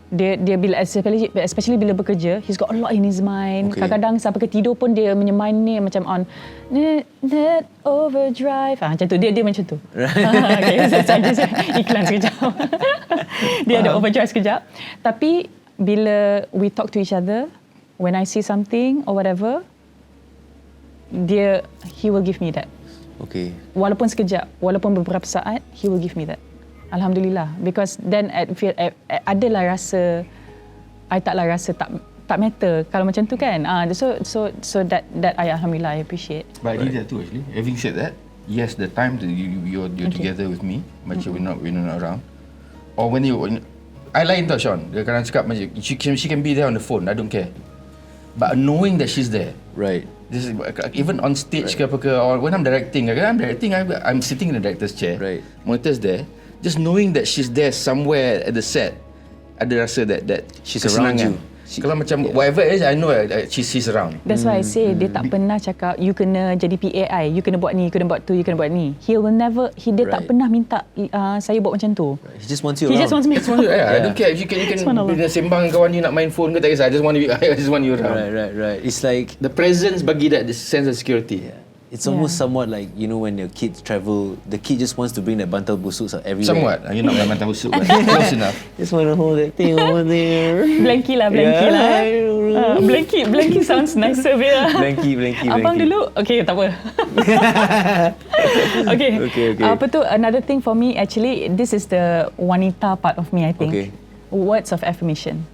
Dia bila especially bila bekerja, he's got a lot in his mind. Kadang-kadang sampai ke tidur pun dia menyemain ni macam on net overdrive. Macam tu, dia macam tu. Saya iklan sekejap. Dia ada overdrive sekejap. Tapi bila we talk to each other, when I see something or whatever, he will give me that. Walaupun sekejap, walaupun beberapa saat, he will give me that. Alhamdulillah, because then adalah rasa I taklah rasa tak matter kalau macam tu kan. So that I alhamdulillah I appreciate. But I did that too actually. Having said that, yes, the time that you're together with me, macam we're not around, or when I lain tau Sean. Dia kadang cakap macam she can be there on the phone, I don't care. But knowing that she's there, this is, even on stage ke apa ke, or when I'm directing, I'm sitting in the director's chair, monitor's there. Just knowing that she's there somewhere at the set, ada rasa that she's around you. Kalau macam whatever it is, I know she's around. That's why I say dia tak pernah cakap you kena jadi PAI, you kena buat ni, you kena buat tu, you kena buat ni. Dia tak pernah minta saya buat macam tu. He just wants you around. He just wants me around. I don't care if you can bila sembang kawan you nak main phone ke tak kisah. I just want you around. Right. It's like the presence bagi that sense of security. It's almost somewhat like, when your kids travel, the kid just wants to bring that bantal busuk everywhere. Somewhat. You're not like bantal busuk, but close enough. Just want to hold that thing over there. Blankie lah. Blankie sounds nicer. Blankie. Abang dulu. Okay, tak apa. Okay. Apa tu, another thing for me, actually, this is the wanita part of me, I think. Words of affirmation.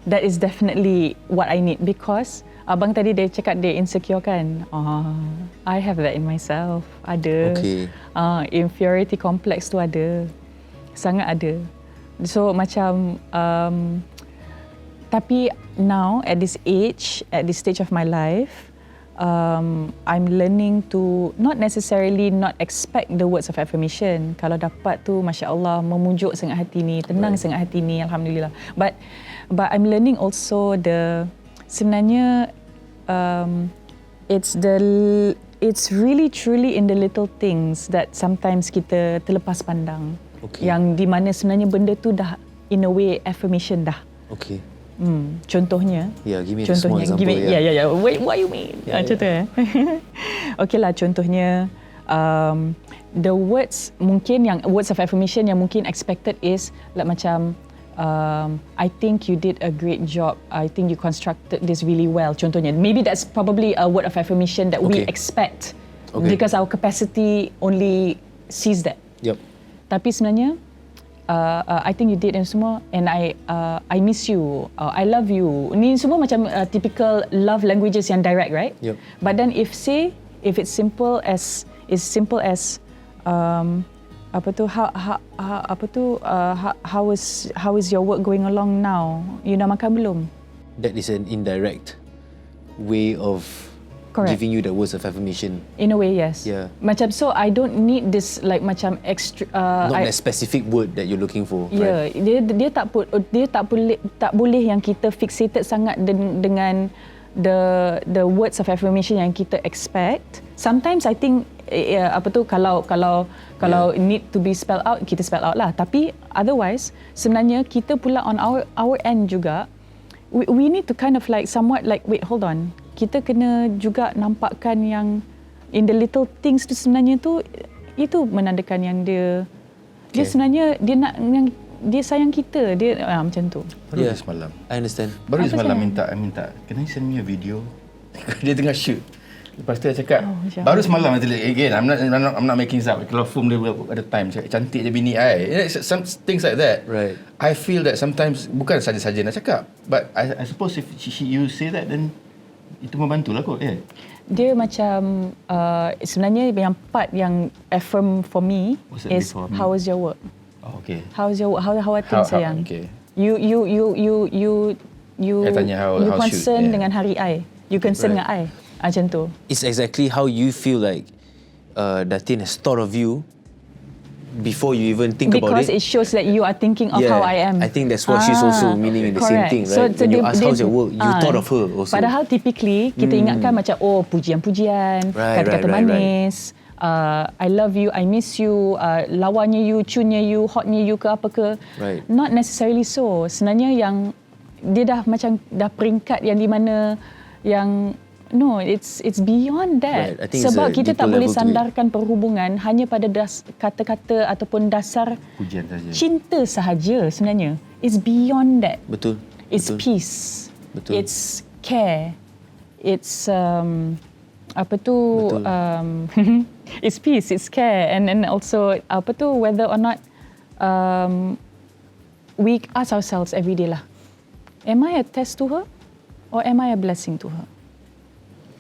That is definitely what I need, because abang tadi dia cakap dia insecure kan. I have that in myself. Ada. Inferiority complex tu ada. Sangat ada. So macam tapi now at this stage of my life, I'm learning to not necessarily not expect the words of affirmation. Kalau dapat tu, Masya Allah, memujuk sangat hati ni, tenang sangat hati ni, alhamdulillah. But I'm learning also sebenarnya it's really truly in the little things that sometimes kita terlepas pandang. Yang di mana sebenarnya benda tu dah in a way affirmation dah. Contohnya. Give me a small example. Wait, what you mean? Macam tu Okay lah, contohnya the words of affirmation yang mungkin expected is like macam I think you did a great job. I think you constructed this really well. Contohnya, maybe that's probably a word of affirmation that we expect because our capacity only sees that. Yep. Tapi sebenarnya, I think you did and semua, and I miss you. I love you. Ni semua macam typical love languages yang direct, right? Yep. But then if it's simple as how is your work going along now? You dah makan belum? That is an indirect way of giving you the words of affirmation. In a way, yes. Yeah. Macam so I don't need this like macam extra. Not that specific word that you're looking for. Yeah, right? dia tak boleh yang kita fixated sangat dengan the words of affirmation yang kita expect. Sometimes I think kalau need to be spelled out, kita spell out lah. Tapi otherwise, sebenarnya kita pula on our end juga, we need to kind of like somewhat like, wait, hold on. Kita kena juga nampakkan yang in the little things tu sebenarnya tu, itu menandakan yang dia sebenarnya dia nak yang dia sayang kita, dia macam tu. Baru semalam. I understand. Baru semalam minta, can you send me a video? Dia tengah shoot. Lepas tu dia cakap, baru semalam again, I'm not making this up. Kalau film dia ada time, cakap, cantik je bini I. Some things like that. Right. I feel that sometimes bukan saja-saja nak cakap, but I suppose if you say that, then itu membantulah kot. Dia macam sebenarnya yang part yang affirm for me is how is your work? Oh, okay. How is your work? How are things sayang? Okay. You tanya how concern dengan hari I. You concern dengan I. Macam tu. It's exactly how you feel like Datin has thought of you before you even think about it. Because it shows that you are thinking of how I am. I think that's what she's also meaning in the same thing, right? So when you ask how's your work, you thought of her also. Padahal typically kita ingatkan macam pujian-pujian, kata-kata manis, I love you, I miss you, lawannya you, cunnya you, hotnya you ke apa ke. Right. Not necessarily so. Sebenarnya yang dia dah macam dah peringkat yang di mana yang no, it's beyond that. Right. Sebab kita tak boleh sandarkan perhubungan hanya pada kata-kata ataupun dasar pujian saja. Cinta sahaja sebenarnya. It's beyond that. Betul. It's betul. peace. Betul. It's care. It's it's peace, it's care, and also whether or not we ask ourselves every day lah, am I a test to her or am I a blessing to her?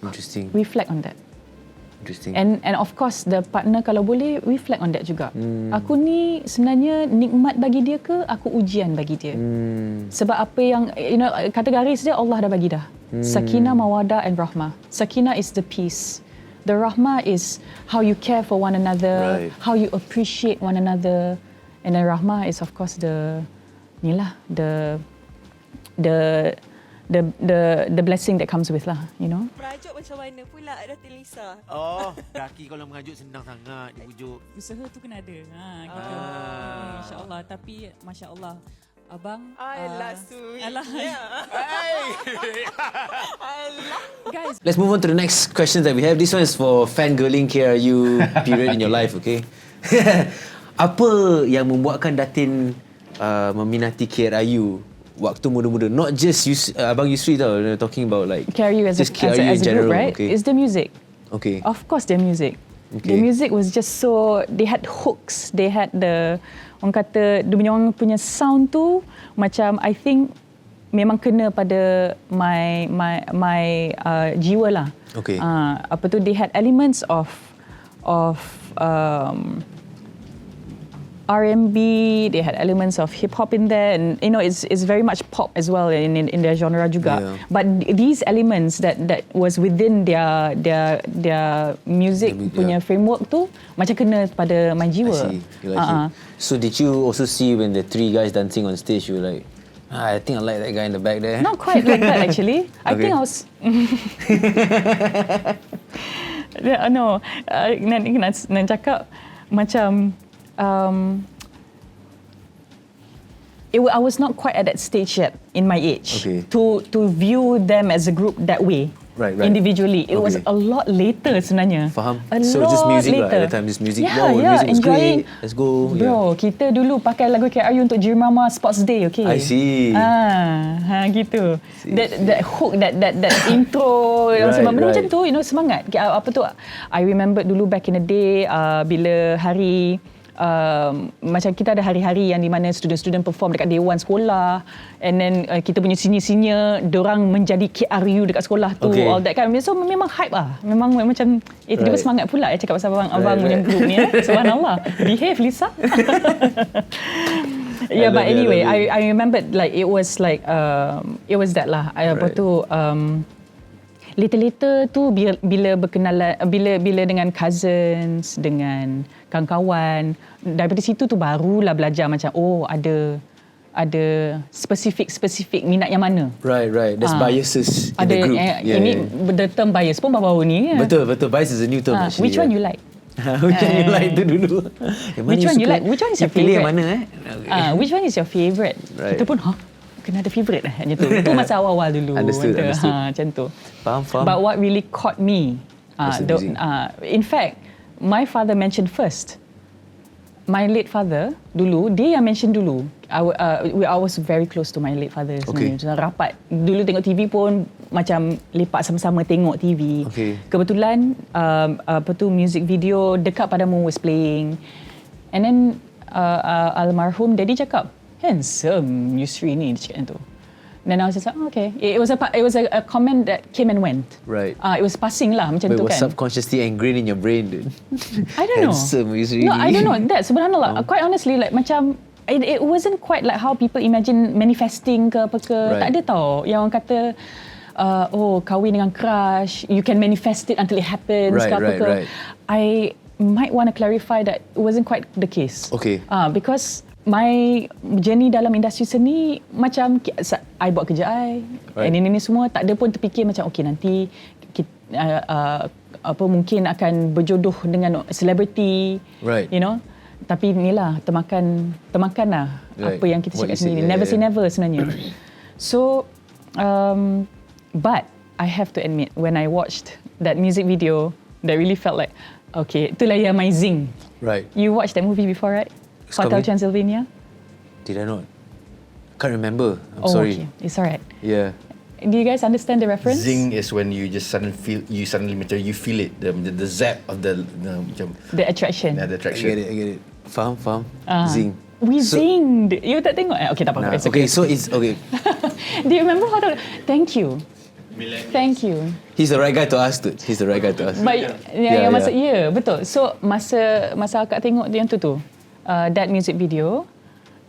Interesting. Reflect on that. Interesting. And of course the partner kalau boleh reflect on that juga. Aku ni sebenarnya nikmat bagi dia ke aku ujian bagi dia? Sebab apa yang kata garis dia Allah dah bagi dah. Sakinah, mawadah and rahmah. Sakinah is the peace. The rahmah is how you care for one another, how you appreciate one another, and then rahmah is of course the blessing that comes with lah, you know. Merajuk macam mana pula Datin Lisa? Oh, lelaki kalau mengajuk senang sangat dibujuk. Usaha tu kena ada. Gitu. InsyaAllah. Tapi Masya Allah, abang. Alah, sweet. Alah. Guys. Let's move on to the next question that we have. This one is for fangirling KRU period in your life, okay? Apa yang membuatkan Datin meminati KRU waktu muda-muda? Not just Abang Yusry tau, talking about like KRU as a general, group, right? Okay. It's the music. Okay. Of course, their music. Okay. The music was just so, they had hooks, they had orang kata, dia punya sound tu macam I think memang kena pada my jiwa lah. Okay. They had elements of R&B, they had elements of hip hop in there, and it's very much pop as well in their genre juga. Yeah. But these elements that was within their music punya framework tu macam kena pada my jiwa. I see. You like it. So did you also see when the three guys dancing on stage, you were like, I think I like that guy in the back there? Not quite like that actually. I think I was no, nak cakap macam I was not quite at that stage yet in my age to view them as a group that way. Right. Individually. It was a lot later sebenarnya. Faham. A So lot just music later. lah. At the time just music. Yeah, Wow, music was enjoying. great. Let's go. Bro, kita dulu pakai lagu KRU untuk Jirmama Sports Day, okay? I see. Gitu. That hook, that intro, benda macam tu, semangat. Apa tu? I remember dulu back in the day, bila hari macam kita ada hari-hari yang di mana student-student perform dekat Dewan sekolah, and then kita punya senior-senior dorang menjadi KRU dekat sekolah tu, all that kan. So memang hype lah. Memang macam tiba-tiba semangat pula cakap pasal abang punya group ni. Subhanallah. Behave, Lisa. Yeah, but anyway, I remembered like it was that lah. Apa tu, later tu bila berkenalan, bila dengan cousins, dengan kawan-kawan, daripada situ tu barulah belajar macam ada spesifik minat yang mana. Right. There's biases in the group. Ini the term bias pun baru-baru ni. Betul. Bias is a new term actually. Which one you like? Which one you like tu dulu? Which one you like? Which one is your pilih favourite? yang mana Which one is your favourite? Right. Kita pun kena ada favourite macam tu. Itu masa awal-awal dulu. Understood. Macam tu. Faham. But what really caught me, in fact, my father mentioned first. My late father dulu, dia yang mention dulu. I was very close to my late father sebenarnya. Macam rapat. Dulu tengok TV pun macam lepak sama-sama tengok TV. Kebetulan music video Dekat Padamu was playing. And then almarhum daddy cakap, handsome Yusry ni, dia cakap tu. Then I was just like, okay. It was a comment that came and went. Right. It was passing lah macam But tu it was kan. subconsciously ingrained in your brain, dude. I don't know. Handsome Yusry. No, I don't know. That subhanallah. Quite honestly, like macam it wasn't quite like how people imagine manifesting ke apa ke. Right. Tak ada tau. Yang orang kata, kahwin dengan crush, you can manifest it until it happens ke apa ke. I might want to clarify that it wasn't quite the case. Okay. Because my journey dalam industri seni macam I buat kerja and ini semua tak ada pun terfikir macam okay nanti mungkin akan berjodoh dengan selebriti, tapi inilah termakan lah apa yang kita cakap sendiri. Never say never sebenarnya. So but I have to admit, when I watched that music video, that really felt like okay, itulah yang amazing. Right. You watched that movie before, right? Hotel Transylvania? Did I not? Can't remember. I'm sorry. Okay. It's alright. Yeah. Do you guys understand the reference? Zing is when you just suddenly feel it, the zap of the macam the attraction. Yeah, the attraction. I get it. Faham. Zing. We zinged. You tak tengok? Okay, tak apa. Okay, so it's okay. Do you remember Thank you. Thank you. He's the right guy to ask. He's the right guy to ask. But betul. So masa akak tengok yang tu that music video,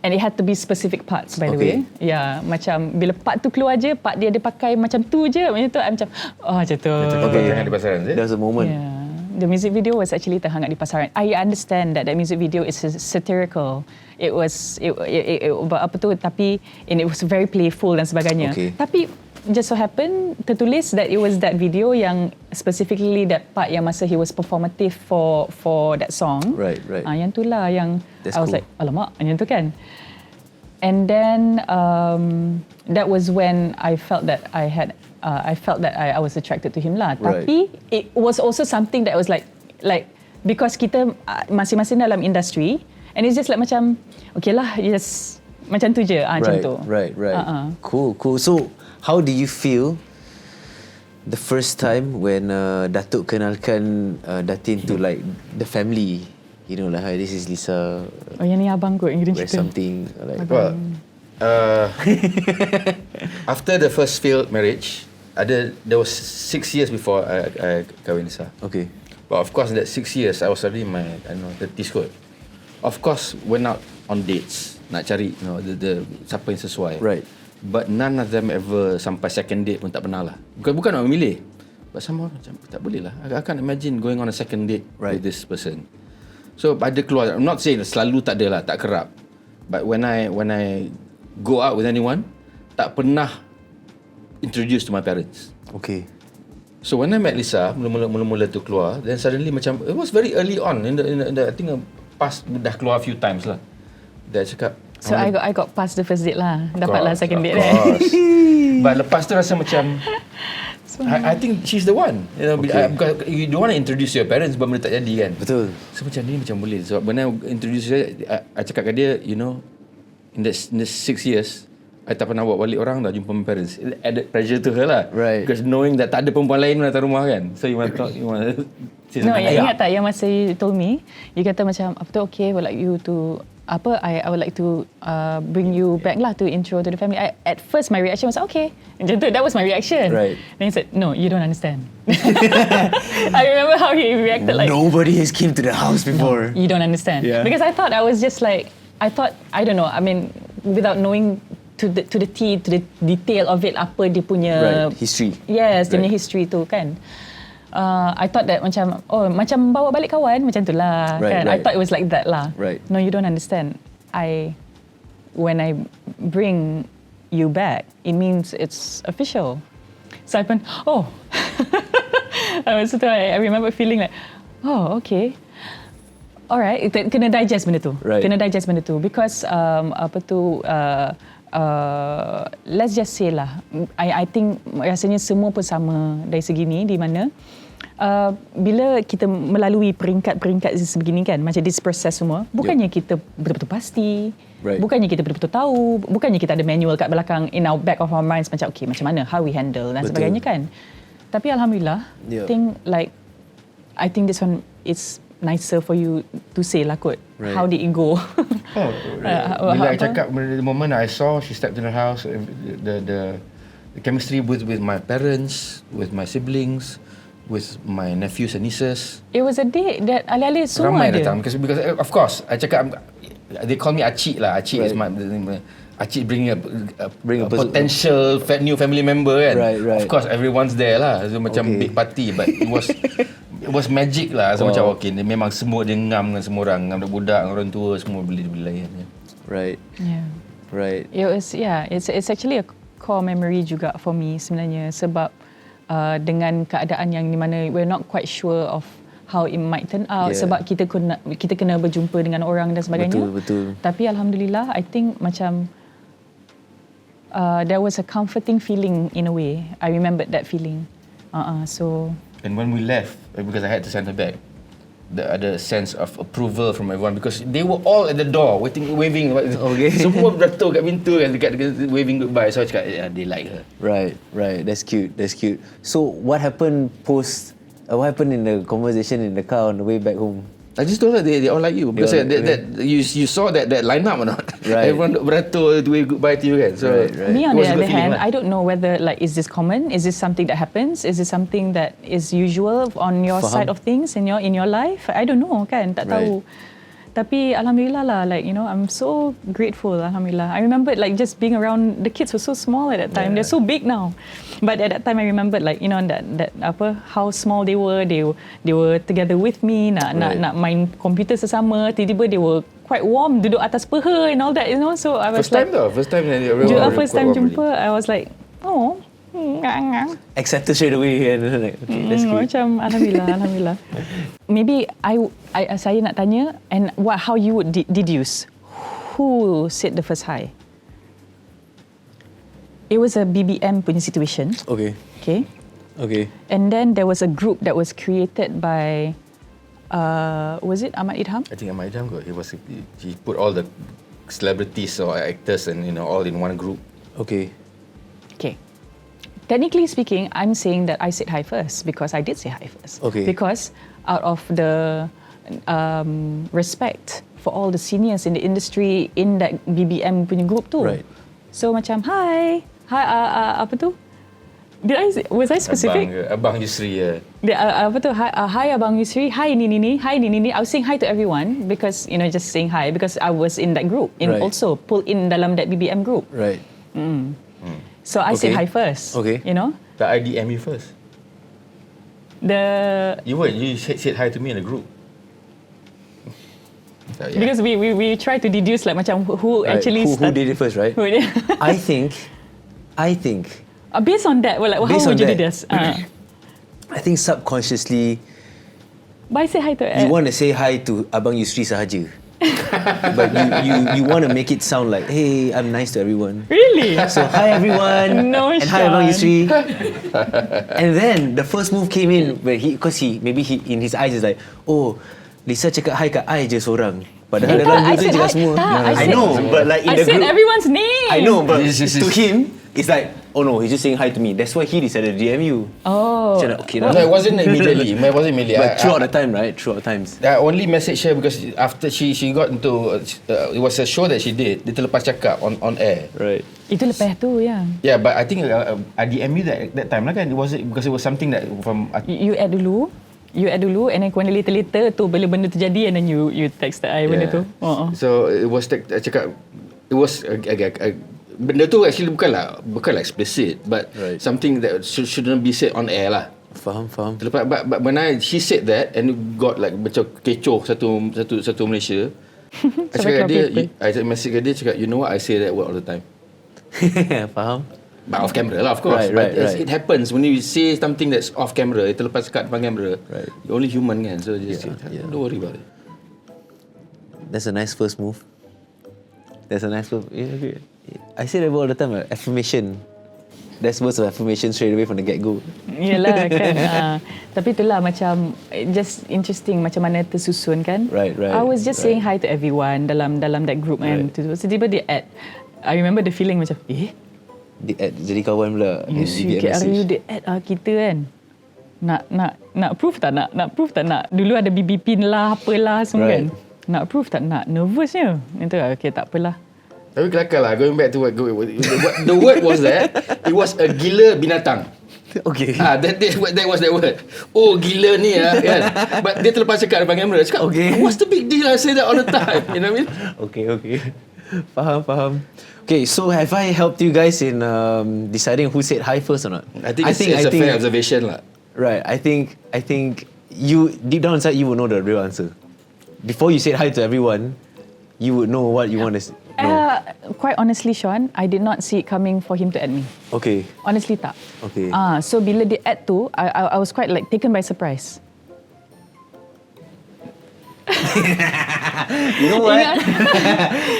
and it had to be specific parts by the way. Yeah, macam bila part tu keluar je, part dia ada pakai macam tu je, macam tu macam macam tu. Terhangat di pasaran. There's a moment. Yeah. The music video was actually terhangat di pasaran. I understand that music video is satirical. It was apa tu, tapi and it was very playful dan sebagainya. Tapi just so happen tertulis that it was that video yang specifically that part yang masa he was performative for that song. Right. Yang itulah yang That's I was cool. like, alamak, yang tu kan. And then that was when I felt that I was attracted to him lah. Right. Tapi it was also something that was like because kita masing-masing dalam industri, and it's just like macam okay lah, yes, macam tu je, macam tu. Right. Cool. So how do you feel the first time when Datuk kenalkan Datin to like the family? You know, like, hi, this is Lisa. Yang ni abang kot yang Wear cerita. something like. Well, after the first failed marriage, there was 6 years before I kahwin Lisa. Okay. But of course, that 6 years I was already in my 30s kot. Of course, went out on dates nak cari the siapa yang sesuai. Right. But none of them ever sampai second date pun tak pernah lah. Bukan nak memilih. But somehow macam tak boleh lah. I can't imagine going on a second date with this person. So ada keluar. I'm not saying selalu tak ada lah, tak kerap. But when I go out with anyone, tak pernah introduce to my parents. Okay. So when I met Lisa, mula-mula tu keluar, then suddenly macam it was very early on in the I think past dah keluar a few times lah. Dia cakap. So I got past the first date lah. Dapatlah second date. But lepas tu rasa macam I think she's the one. You know, because you don't want to introduce your parents sebab benda tak jadi kan. Betul. So macam ni macam boleh. Sebab when I introduce her, I cakap kat dia, you know, in the 6 years, I tak pernah bawa balik orang dah jumpa my parents. It added pressure to her lah. Right. Because knowing that tak ada perempuan lain datang rumah kan. So you want to talk, you want to say No, something. ingat tak yang masa you told me, you kata macam, apa tu, okay, I would like you to, I would like to bring you back lah to intro to the family. At first, my reaction was, okay. Macam tu, that was my reaction. Right. Then he said, no, you don't understand. I remember how he reacted like, Nobody has came to the house before. you don't understand. Yeah. Because I thought I was just like, I don't know, I mean, without knowing to the detail of it, apa dia punya Right, history. Yes, dia punya history tu kan. I thought that macam, macam bawa balik kawan macam tu lah Right, kan. right. I thought it was like that lah. Right. No, you don't understand. When I bring you back, it means it's official. So I went, I remember feeling like, oh, okay. Alright, kena digest benda tu. Right. Kena digest benda tu because let's just say lah, I think rasanya semua pun sama dari segi ni, di mana bila kita melalui peringkat-peringkat sebegini kan, macam this process semua, bukannya kita betul-betul pasti, bukannya kita betul-betul tahu, bukannya kita ada manual kat belakang in our back of our minds macam okay, macam mana, how we handle dan sebagainya kan. Tapi Alhamdulillah, I think this one it's nicer for you to say lah kot. Right. How did it go? Bila I cakap, the moment I saw she stepped in the house, the chemistry with my parents, with my siblings, with my nephews and nieces. It was a day that alih-alih semua Ramai ada. datang because of course I cakap, they call me Acik lah. Acik is my Acik bringing a potential new family member kan. Right. Of course everyone's there lah. So macam big party, but it was magic lah. So macam okay, memang semua dia ngam dengan semua orang, ngam budak, orang tua, semua boleh layan. Right. Yeah. Right. It was it's actually a core memory juga for me sebenarnya, sebab dengan keadaan yang di mana we're not quite sure of how it might turn out, sebab kita kena berjumpa dengan orang dan sebagainya. Betul. Tapi alhamdulillah, I think macam there was a comforting feeling in a way. I remembered that feeling. And when we left, because I had to send her back, the other sense of approval from everyone, because they were all at the door waving. Okay. Semua beratur kat pintu kan, dekat waving goodbye. So I cakap, they like her. Right. That's cute. So what happened what happened in the conversation in the car on the way back home? I just told her they all like you, because you saw that lineup or not? Right. Everyone beratur to wave goodbye to you kan. So Right. Me on it the was a other good feeling hand, lah. I don't know whether is this common? Is this something that happens? Is this something that is usual on your side of things in your life? I don't know kan, tak tahu. Tapi alhamdulillah lah, I'm so grateful, alhamdulillah. I remembered just being around, the kids were so small at that time. They're so big now. But at that time I remembered that how small they were. They were together with me, nak main komputer sesama. Tiba-tiba they were quite warm, duduk atas peha and all that, So I was First time jumpa, I was like, oh, Accepted straight away. That's good. macam alhamdulillah. Maybe saya nak tanya, and how you would deduce who said the first hi. It was a BBM punya situation. Okay. And then there was a group that was created by was it Ahmad Idham? I think Ahmad Idham he put all the celebrities or actors and all in one group. Okay. Technically speaking, I'm saying that I said hi first because I did say hi first. Okay. Because out of the respect for all the seniors in the industry in that BBM punya group tu. Right. So macam hi, apa tu? Was I specific? Abang Yusry. Apa tu? Hi Abang Yusry. Hi ni. I was saying hi to everyone because just saying hi because I was in that group and also pulled in dalam that BBM group. Right. So I said hi first. Okay. The IDM you first. You said hi to me in the group. So, Because we try to deduce macam who actually who did it first, right? I think based on that, how Based would on you that, deduce? I think subconsciously But I say hi to you want to say hi to Abang Yusry sahaja. but you want to make it sound like, hey, I'm nice to everyone. Really? So hi everyone, No, and hi Abang Sean. Yusry. And then the first move came in where because he in his eyes is like, oh, Lisa cakap hi kat I je seorang. Padahal dalam I group tu said cakap hi. semua. Tak, I I said- know, but like in I the said group, everyone's name. I know, but Yes. to him, it's like, oh no, he's just saying hi to me. That's why he decided to DM you. Oh. Macam, okay, No, it wasn't immediately. It wasn't immediately. But throughout the time, right? Throughout times. I only message her because after she got into it was a show that she did. Dia terlepas cakap on air. Right. Itu lepas tu, ya. Yeah, but I think I DM you that time lah kan. It was because it was something that from You add dulu. You add dulu, and then when later tu bila benda tu jadi, and then you text I benda tu. So it was cakap it was benda tu actually bukanlah explicit, but Right. something that shouldn't be said on air lah. Faham. Terlepas, but when she said that and it got like macam kecoh satu Malaysia. I cakap dia, I message dia cakap, you know what, I say that word all the time. Faham. But off camera lah, of course. Right. It happens when you say something that's off camera. Itu lepas kat depan kamera. Right. You're only human kan. So just Yeah. don't worry about it. That's a nice first move. That's a nice move. Yeah, okay. I say that all the time, affirmation. That's words of affirmation straight away from the get-go. Yelah kan. Tapi itulah macam just interesting macam mana tersusun kan. Right. I was just saying hi to everyone dalam that group kan. Tiba-tiba dia add. I remember the feeling macam Jadi kawan pula. Yusry KRU dia add kita kan. Nak proof tak nak? Nak proof tak nak? Dulu ada BB pin lah apalah semua Right. kan. Nak proof tak nak? Nervousnya. Itu okay tak apalah. Tapi kelakar lah. Going back to what the word was that it was a gila binatang. Okay. That was that word. Oh gila ni kan. But dia terlepas cakap depan kamera. Cakap, Okay. what's the big deal? I say that all the time. You know what I mean? Okay. Faham. Okay, so have I helped you guys in deciding who said hi first or not? I think it's a fair observation lah. Right. I think you deep down inside you will know the real answer. Before you said hi to everyone, you would know what you want to know. Quite honestly, Sean, I did not see it coming for him to add me. Okay. Honestly tak. Okay. So bila dia add tu, I was quite like taken by surprise. You know what?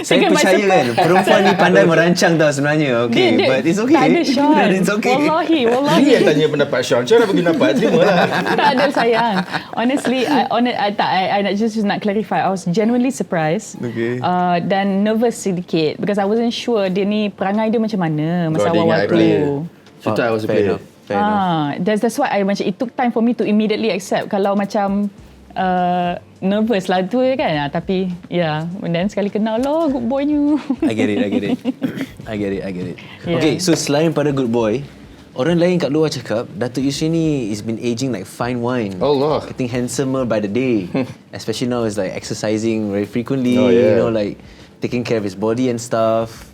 Saya Taken by percaya kan surprise. perempuan ni pandai merancang tau sebenarnya. Okay, Dia- but it's okay. Tak ada, Sean. It's okay. Wallahi. Dia yang tanya pendapat Sean. Sean dah bagi pendapat. Terima lah. Tak ada sayang. Honestly, I just nak clarify. I was genuinely surprised. Okay. Dan nervous sedikit because I wasn't sure dia ni perangai dia macam mana masa Kau awal-awal ingat I tu. player. Cerita I was a Fair player. enough. Fair enough. That's why I macam it took time for me to immediately accept kalau macam nervous lah tu kan. Tapi dan sekali kenal lah good boy you. I get it. I get it. Yeah. Okay, so selain pada good boy, orang lain kat luar cakap Datuk Yusry ni has been aging like fine wine. Allah. Getting handsomer by the day. Especially now he's like exercising very frequently, Oh, yeah. you know, like taking care of his body and stuff.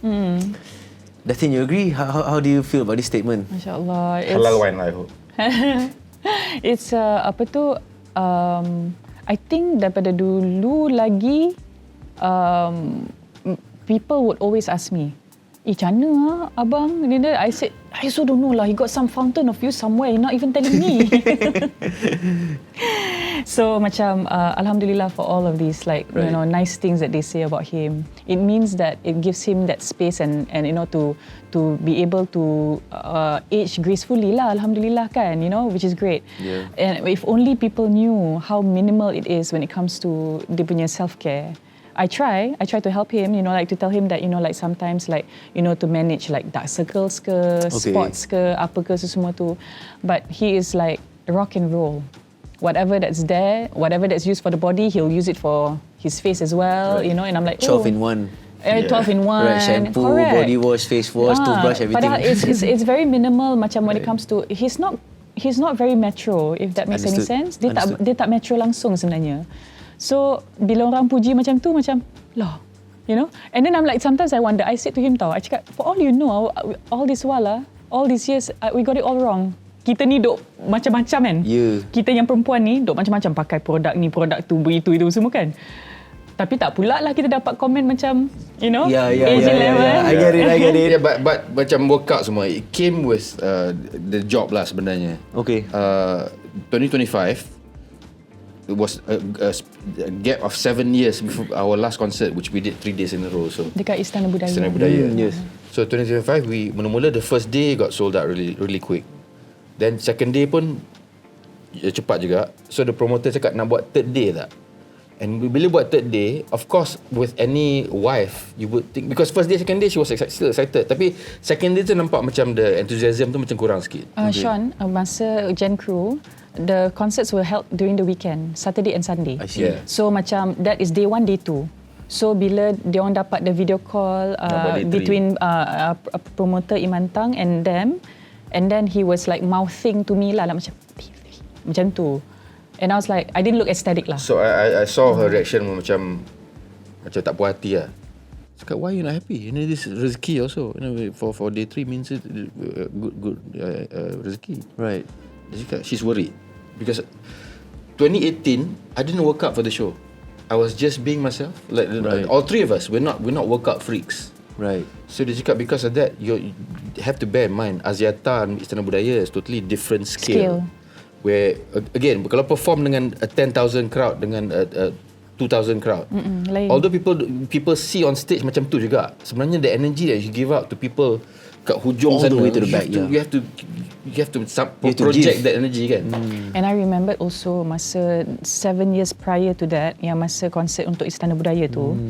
Datin, you agree? How do you feel about this statement? Masya-Allah. Halal wine lah I hope. It's I think daripada dulu lagi people would always ask me, macam mana abang? I said, I also don't know lah. He got some fountain of youth somewhere. He not even telling me. So macam alhamdulillah for all of these Right. nice things that they say about him. It means that it gives him that space and to be able to age gracefully lah, alhamdulillah kan, which is great. Yeah. And if only people knew how minimal it is when it comes to dia punya self-care. I try to help him, like to tell him that, like sometimes to manage like dark circles ke, spots ke, apa ke semua tu. But he is like rock and roll. Whatever that's there, whatever that's used for the body, he'll use it for his face as well, Right. and I'm like, 12 in 1. 12 in 1. Right, shampoo, correct. body wash, face wash, toothbrush, everything. Padahal it's very minimal macam when it comes to he's not very metro, if that makes any Understood. sense. Dia tak metro langsung sebenarnya. So bila orang puji macam tu macam lah, and then I'm like sometimes I wonder. I said to him tau, I cakap, for all you know, all this while all these years we got it all wrong. Kita ni duk macam-macam kan. Yeah. Kita yang perempuan ni duk macam-macam pakai produk ni, produk tu, itu semua kan. Tapi tak pula lah kita dapat komen macam, aging level. I get it. Yeah, but macam workout semua, it came with the job lah sebenarnya. Okay. 2025, it was a gap of 7 years before our last concert, which we did 3 days in a row. So Dekat Istana Budaya. Istana Budaya. Yes. So 2025 we mula-mula the first day got sold out really quick. Then second day pun cepat juga. So the promoter cakap nak buat third day tak? And bila buat third day, of course with any wife you would think, because first day second day she was still excited, tapi second day tu nampak macam the enthusiasm tu macam kurang sikit. Sean, masa Gen Crew, the concerts were held during the weekend, Saturday and Sunday. I see. Yeah. So macam that is day 1, day 2. So bila dia orang dapat the video call between promoter Imantang and them, and then he was like mouthing to me lah, like macam tu. And I was like, I didn't look ecstatic lah. So I saw her reaction macam tak puas hati lah. Cakap, why you not happy? You know, this rezeki also. You know, for day 3 means good rezeki. Right. Dia cakap, she's worried. Because 2018, I didn't work out for the show. I was just being myself. Like all 3 of us, we're not workout freaks. Right. So dia cakap, because of that, you have to bear in mind, Aziata and Istana Budaya is totally different scale. Where again, kalau perform dengan a 10,000 crowd dengan a 2,000 crowd, although people see on stage macam tu juga, sebenarnya the energy that you give out to people kat hujung all sana, the way to the back, you have to project that energy kan. And I remember also masa 7 years prior to that, yang masa konsert untuk Istana Budaya tu,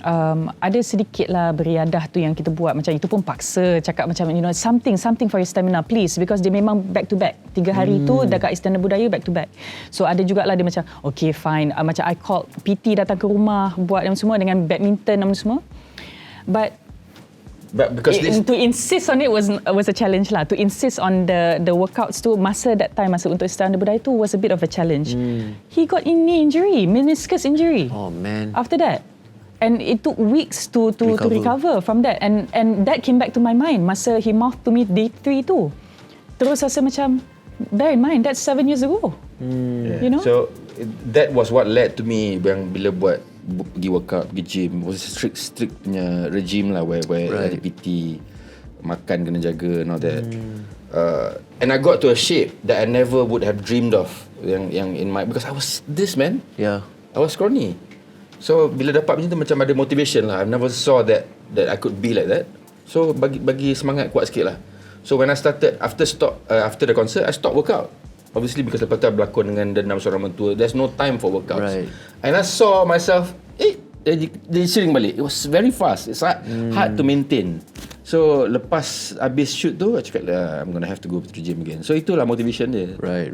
ada sedikit lah beriadah tu yang kita buat, macam itu pun paksa cakap macam, you know, something for your stamina please, because dia memang back to back 3 hari tu dekat Istana Budaya back to back. So ada jugalah dia macam okay fine, macam I called PT datang ke rumah buat yang semua dengan badminton dan semua, but because to insist on it was a challenge lah. To insist on the workouts tu masa that time, masa untuk Istana Budaya tu was a bit of a challenge. He got knee injury, meniscus injury. Oh man. After that, and it took weeks to recover from that, and that came back to my mind masa he mouthed to me day 3 tu. Terus rasa macam, bear in mind that's 7 years ago. You know. So that was what led to me yang bila pergi workout, pergi gym, was a strict punya regime lah, where ada PT, makan kena jaga and all that. And I got to a shape that I never would have dreamed of, yang in my, because I was this man. Yeah. I was scrawny. So bila dapat macam tu macam ada motivation lah. I never saw that I could be like that. So bagi semangat kuat sikit lah. So when I started after the concert, I stopped workout. Obviously because lepas tu I berlakon dengan dendam seorang mentua, there's no time for workouts. Right. And I saw myself, dia sering balik. It was very fast. It's hard to maintain. So lepas habis shoot tu, I cakap I'm gonna have to go to the gym again. So itulah motivation dia. Right.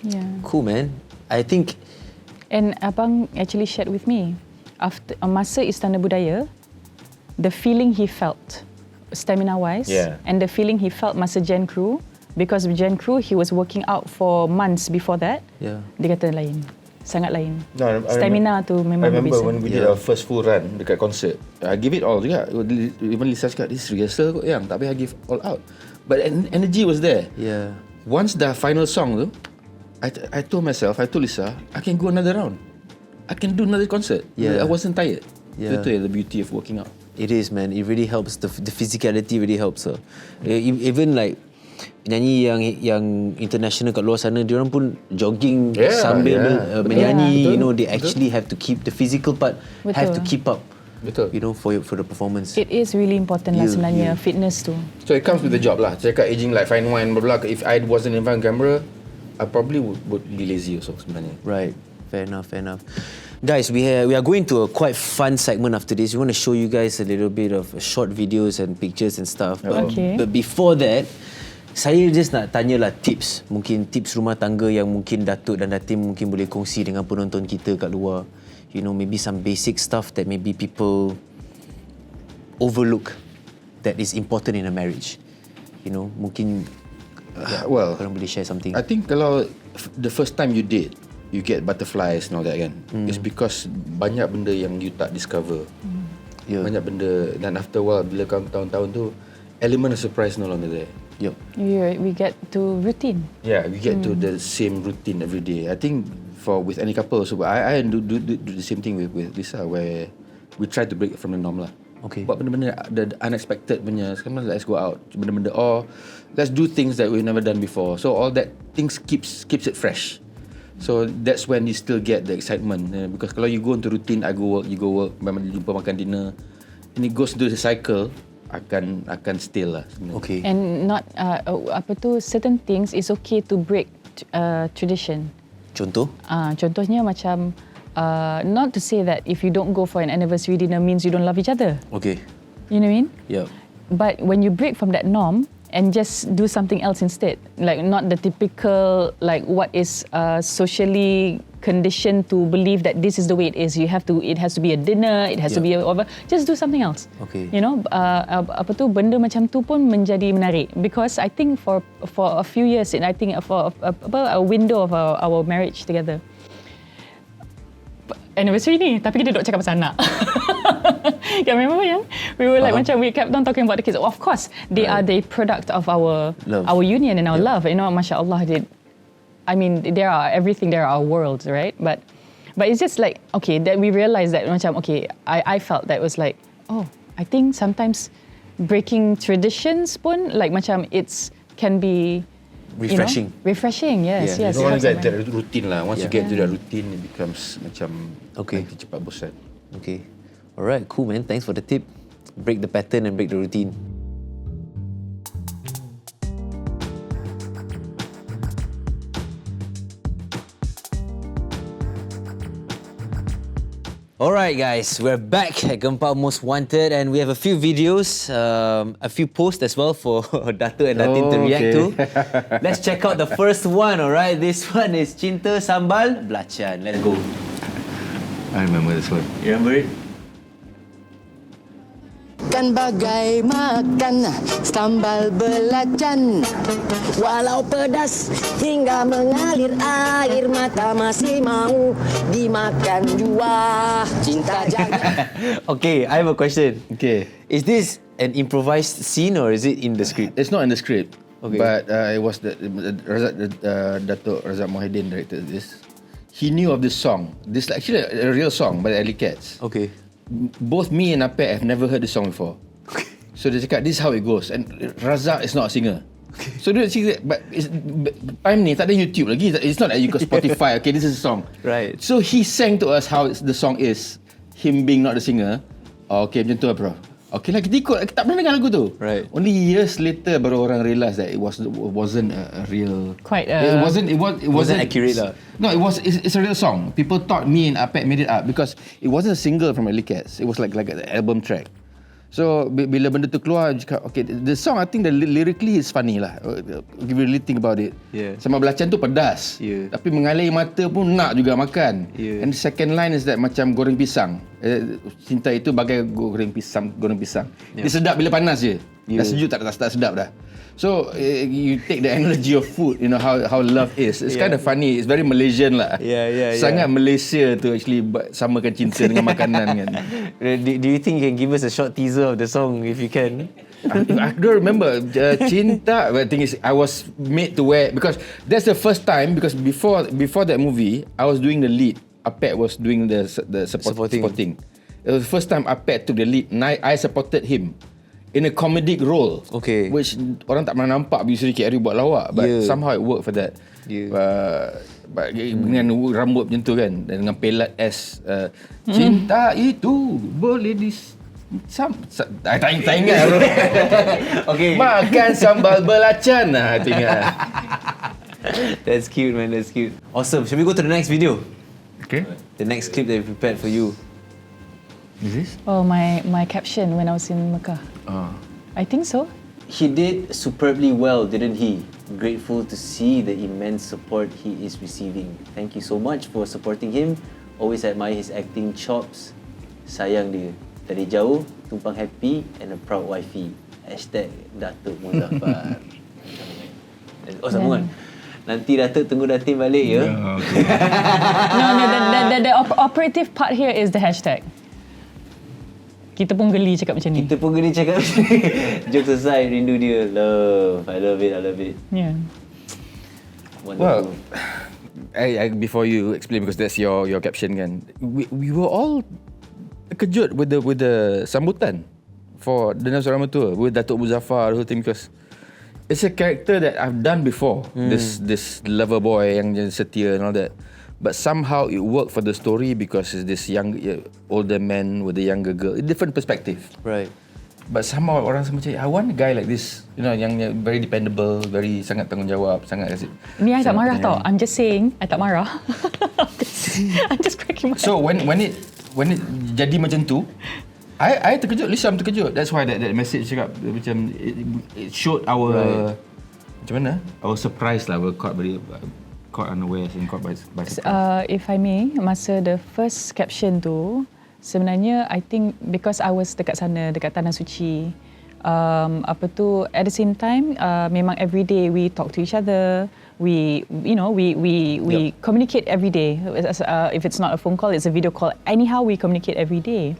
Yeah. Cool man. I think. And abang actually shared with me after masa Istana Budaya, the feeling he felt stamina wise, and the feeling he felt masa Gen Crew, because Gen Crew he was working out for months before that. Yeah. Dia kata lain, sangat lain. No, Stamina tu memang I remember berbeza. when we did our first full run dekat concert, I give it all juga. Even Lisa cakap, this rehearsal kot yang, tapi I give all out. But energy was there. Yeah. Once the final song tu, I told myself, I told Lisa, I can go another round. I can do another concert. Yeah. I wasn't tired. Yeah. Itu the beauty of working out. It is man. It really helps. The physicality really helps her. Even like penyanyi yang international kat luar sana, diorang pun jogging sambil menyanyi. You know, they actually have to keep the physical part. Have to keep up. Betul. You know, for the performance. It is really important lah sebenarnya, fitness tu. So it comes with the job lah. Cakap aging like fine wine, blah blah. If I wasn't in front of camera, I probably would be lazy also sebenarnya. Right. Fair enough. Guys, we are going to a quite fun segment after this. We want to show you guys a little bit of short videos and pictures and stuff. But before that, saya just nak tanyalah tips. Mungkin tips rumah tangga yang mungkin Datuk dan Datin mungkin boleh kongsi dengan penonton kita kat luar. You know, maybe some basic stuff that maybe people overlook that is important in a marriage. You know, mungkin korang boleh share something. I think kalau the first time you date, you get butterflies and all that kan, it's because banyak benda yang you tak discover. Banyak benda, dan after a while bila kau tahun-tahun tu, element of surprise no longer there. We get to routine. Yeah, we get to the same routine every day. I think with any couple also, I do the same thing with Lisa, where we try to break from the norm lah. Okay. Buat benda-benda the unexpected punya. Sekarang let's go out, benda-benda, or let's do things that we've never done before. So all that things keeps it fresh. So that's when you still get the excitement, because kalau you go into routine, I go work, you go work, memang jumpa makan dinner, and it goes into the cycle, akan still lah sebenarnya. Okay. And not certain things is okay to break tradition. Contoh? Contohnya macam not to say that if you don't go for an anniversary dinner means you don't love each other. Okay. You know what I mean? Yeah. But when you break from that norm and just do something else instead, like not the typical, like what is socially conditioned to believe that this is the way it is. It has to be a dinner, it has to be over. Just do something else. Okay. You know, benda macam tu pun menjadi menarik, because I think for a few years, and I think for a window of our marriage together, anniversary ni, tapi kita duk cakap pasal anak. Yeah, remember yang we were like macam we kept on talking about the kids. Of course, they are the product of our union and our love. You know, mashallah, there are everything. There are worlds, right? But it's just like, okay, that we realized that macam, okay, I felt that was like, oh, I think sometimes breaking traditions pun like macam can be refreshing. Refreshing, yes. You don't want to get that routine lah. Once you get to that routine, it becomes macam nanti cepat bosan. Okay. Alright, cool man. Thanks for the tip. Break the pattern and break the routine. Alright guys, we're back at Gempak Most Wanted, and we have a few videos, a few posts as well for Dato and Datin to react to. Let's check out the first one, alright? This one is Cinta Sambal Belacan. Let's go. I remember this one. You remember it? Kan bagai makan sambal belacan, walau pedas hingga mengalir air mata, masih mau dimakan jua. Cinta jaga. Okay, I have a question. Okay. Is this an improvised scene or is it in the script? It's not in the script. Okay. But it was Dato Razak Mohidin directed this. He knew of this song. This is actually a real song by the Alley Cats. Okay. Both me and Apek have never heard this song before. Okay. So dia cakap, this is how it goes. And Razak is not a singer. Okay. So dia cakap, but time ni tak ada YouTube lagi. It's not like you got Spotify. Okay, this is a song. Right. So he sang to us how the song is. Him being not the singer. Okay, macam tu lah bro. Okay lah, kita ikut. Kita tak pernah dengar lagu tu. Right. Only years later baru orang realise that it wasn't a real. It wasn't accurate lah. No, it's a real song. People thought me and Apek made it up because it wasn't a single from Alley Cats. It was like an album track. So bila benda tu keluar, okay, the song I think the lyrically is funny lah. If you really think about it. Yeah. Sambal belacan tu pedas. Yeah. Tapi mengalir mata pun nak juga makan. Yeah. And the second line is that macam goreng pisang. Cinta itu bagai goreng pisang. Yeah. Dia sedap bila panas je. Dah sejuk tak sedap dah. So you take the analogy of food, you know how love is. It's kind of funny. It's very Malaysian lah. Yeah. Sangat Malaysia tu actually samakan cinta dengan makanan kan. Do you think you can give us a short teaser of the song if you can? I don't remember. Cinta. But the thing is, I was made to wear, because that's the first time. Because before that movie, I was doing the lead. Apek was doing the supporting. It was the first time Apek took the lead, and I supported him in a comedic role. Okay. Which orang tak pernah nampak Yusry KRI buat lawak, but somehow it worked for that. But dengan rambut macam tu kan, dan dengan pelat S. Cinta itu boleh tak ingat. Okay. Makan sambal belacan. Ingat. That's cute, man. That's cute. Awesome. Shall we go to the next video? Okay. The next clip that we prepared for you. Is this? Oh, my caption when I was in Mecca. I think so. He did superbly well, didn't he? Grateful to see the immense support he is receiving. Thank you so much for supporting him. Always admire his acting chops. Sayang dia. Dari jauh, tumpang happy and a proud wifey. #Datuk Muzaffar. Oh, sambungan. Nanti Datuk tunggu Datin balik ya. Okay. No, the operative part here is the hashtag. Kita pun geli cakap macam ni. Kita pun gini cakap macam ni. Jokes aside, rindu dia. I love it. Yeah. Wonderful. Well, before you explain, because that's your caption kan, we were all terkejut with the sambutan for the Astro Tour with Datuk Muzaffar, the whole thing, because it's a character that I've done before. This lover boy yang setia and all that. but somehow it worked for the story because it's this older man with a younger girl. A different perspective. Right. But somehow orang semua macam, I want a guy like this, yang very dependable, very sangat tanggungjawab, sangat kasih. Ni I tak marah tau. I'm just saying, I tak marah. I'm just cracking my head. So when it jadi macam tu, I terkejut, Lisa terkejut. That's why that message cakap macam it showed our macam mana? Our surprise lah, we're caught unawares and caught by surprise. If I may, masa the first caption tu, sebenarnya I think because I was dekat sana, dekat Tanah Suci, at the same time, memang every day we talk to each other. We communicate every day. If it's not a phone call, it's a video call. Anyhow, we communicate every day.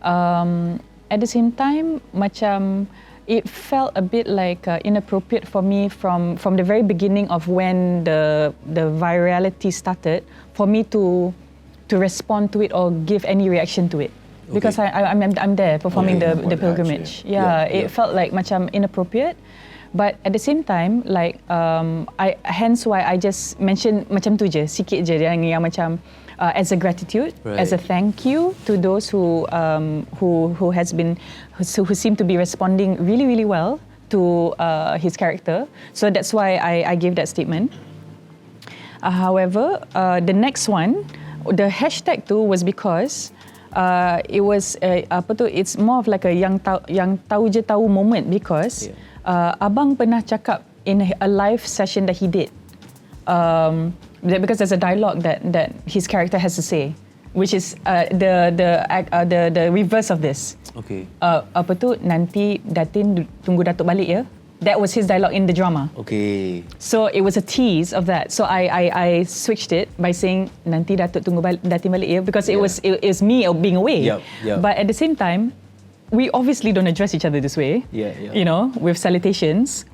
At the same time, macam it felt a bit like inappropriate for me from the very beginning of when the virality started, for me to respond to it or give any reaction to it. Because I'm there performing the pilgrimage. It felt like macam inappropriate. But at the same time, like hence why I just mention macam tu je, sikit je yang macam as a gratitude, as a thank you to those who seem to be responding really, really well to his character. So that's why I gave that statement. However, the next one, the hashtag tu was because it was it's more of like a yang tahu je tahu moment because abang pernah cakap in a live session that he did. Because there's a dialogue that his character has to say, which is the reverse of this. Okay. Nanti Datin tunggu Datuk balik ya. That was his dialogue in the drama. Okay. So it was a tease of that. So I switched it by saying nanti Datuk tunggu Datin balik ya, because it was me being away. Yep. But at the same time, we obviously don't address each other this way. With salutations.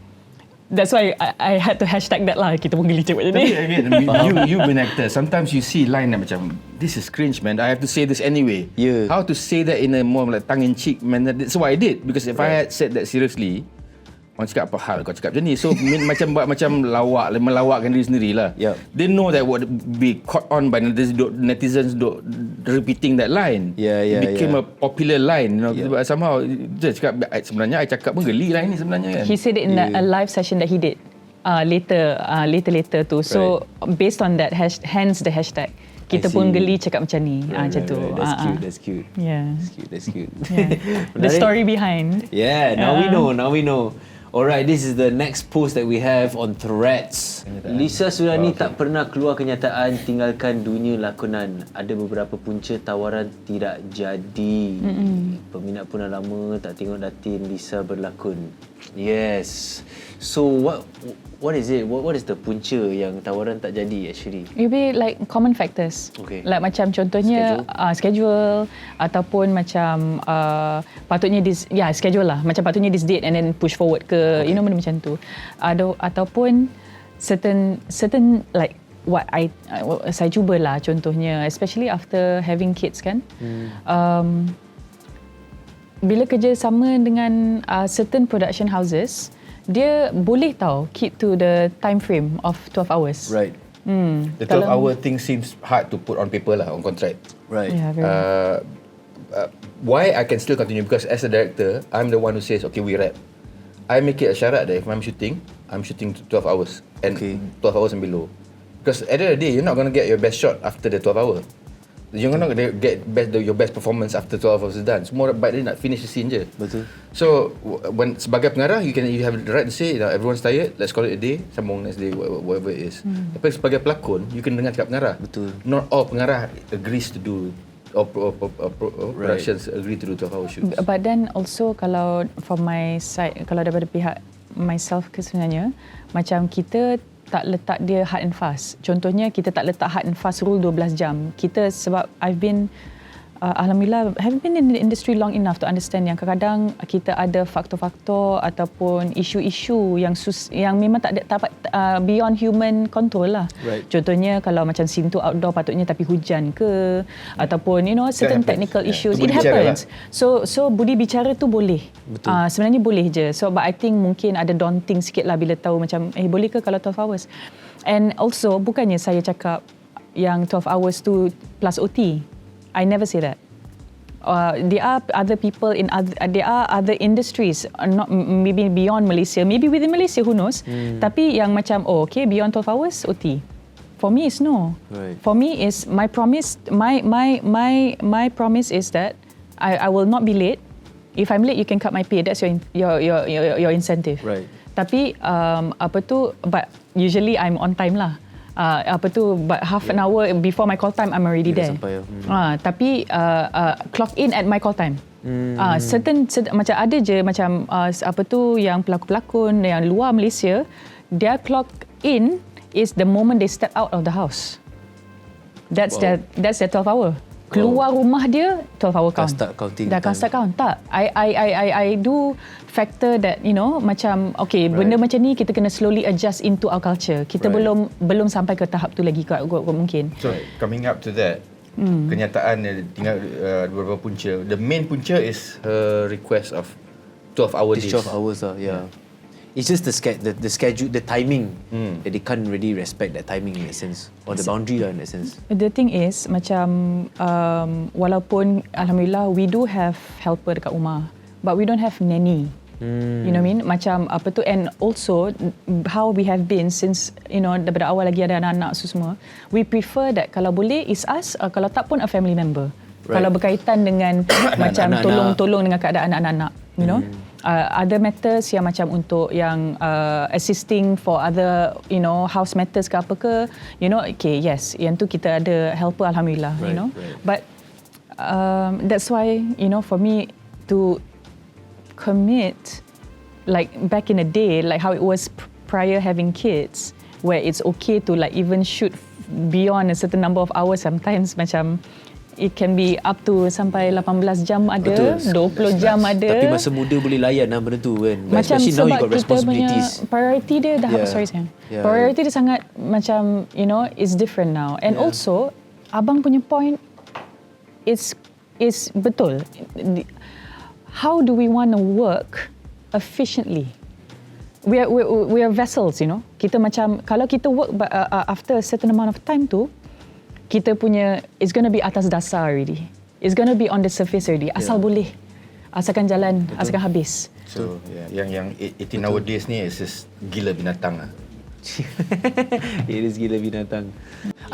That's why I had to hashtag that lah. Kita pun geli cakap macam ni. You've been actor. Sometimes you see line that macam, this is cringe, man. I have to say this anyway. Yeah. How to say that in a more like tongue-in-cheek manner. That's what I did. Because if I had said that seriously, orang cakap apa hal kau cakap macam ni. So macam buat macam melawakkan diri sendiri lah. They know that would be caught on by netizens repeating that line. It became a popular line. But somehow dia cakap, sebenarnya I cakap pun geli line ni sebenarnya kan. He said it in a live session that he did later tu. So based on that, hence the hashtag. Kita pun geli cakap macam ni. Macam tu. That's cute. Yeah. That's cute. The story behind. Yeah, now we know. Alright, this is the next post that we have on Threads. Lisa Surihani tak pernah keluar kenyataan tinggalkan dunia lakonan. Ada beberapa punca tawaran tidak jadi. Peminat pun dah lama tak tengok Datin Lisa berlakon. Yes. So what is it? What is the punca yang tawaran tak jadi actually? Maybe like common factors. Okay. Like macam contohnya schedule ataupun macam patutnya schedule lah. Macam patutnya this date and then push forward ke benda macam tu. Ataupun certain like what saya cubalah contohnya, especially after having kids kan. Bila kerja sama dengan certain production houses, dia boleh keep to the time frame of 12 hours. Right. The 12-hour thing seems hard to put on paper lah, on contract. Right. Yeah, very why I can still continue, because as a director, I'm the one who says, okay, we wrap. I make it a syarat that if I'm shooting 12 hours and 12 hours and below. Because at the end of the day, you're not going to get your best shot after the 12 hour. You're not going to get your best performance after 12 hours is done. Semua baik dia nak finish the scene je. Betul. So when sebagai pengarah, you have the right to say, everyone's tired, let's call it a day, sambung next day, whatever it is. Tapi sebagai pelakon, you can dengar cakap pengarah. Betul. Not all pengarah agrees to do or productions agree to do 12-hour shoots. But then also kalau from my side, kalau daripada pihak myself ke sebenarnya, macam kita tak letak dia hard and fast. Contohnya kita tak letak hard and fast rule 12 jam. Kita sebab I've been alhamdulillah have been in the industry long enough to understand yang kadang-kadang kita ada faktor-faktor ataupun isu-isu yang memang tak dapat beyond human control lah. Right. Contohnya kalau macam scene tu outdoor patutnya tapi hujan ke ataupun certain technical issues, it happens. So budi bicara tu boleh. Sebenarnya boleh je. So but I think mungkin ada daunting sikit lah bila tahu macam boleh ke kalau 12 hours. And also bukannya saya cakap yang 12 hours tu plus OT. I never say that. There are other people in there are other industries, not maybe beyond Malaysia, maybe within Malaysia, who knows. Tapi yang macam okay, beyond 12 hours OT. For me is no. Right. For me is my promise. My promise is that I will not be late. If I'm late, you can cut my pay. That's your incentive. Right. Tapi but usually I'm on time lah. But half an hour before my call time, I'm already there. Sampai, Tapi clock in at my call time. Certain macam ada je macam yang pelakon-pelakon yang luar Malaysia, their clock in is the moment they step out of the house. That's their 12 hour. Keluar rumah dia 12 hour count. Start counting. Dah start count. Tak. I do factor that, you know, macam okay, benda macam ni kita kena slowly adjust into our culture. Kita belum sampai ke tahap tu lagi kot mungkin. So coming up to that, kenyataan tinggal beberapa punca. The main punca is her request of 12 hour days. 12 hours yeah. It's just the schedule, the timing that they can't really respect that timing in that sense, or the boundary in that sense. The thing is macam walaupun alhamdulillah we do have helper dekat rumah, but we don't have nanny. You know what I mean? Macam and also how we have been since, you know, daripada awal lagi ada anak-anak semua, we prefer that kalau boleh is us, kalau tak pun a family member. Kalau berkaitan dengan macam tolong dengan keadaan anak-anak, you know. Other matters yang macam untuk yang assisting for other, you know, house matters ke apa ke, you know, okay, yes, yang tu kita ada helper alhamdulillah, you know. But that's why, you know, for me to commit like back in the day, like how it was prior having kids, where it's okay to like even shoot beyond a certain number of hours sometimes, macam it can be up to sampai 18 jam ada, betul. 20 jam ada. Tapi masa muda boleh layan lah benda tu kan. Macam especially now you got kita responsibilities. punya priority dia dah sorry sayang. Priority dia sangat macam, you know, is different now. And also abang punya point is betul. How do we want to work efficiently? We are vessels, you know. Kita macam kalau kita work after a certain amount of time tu, kita punya it's going to be atas dasar already. It's going to be on the surface already. Asal boleh. Asalkan jalan, asalkan habis. So yang 18 hour days ni is just gila binatang lah. It is gila binatang.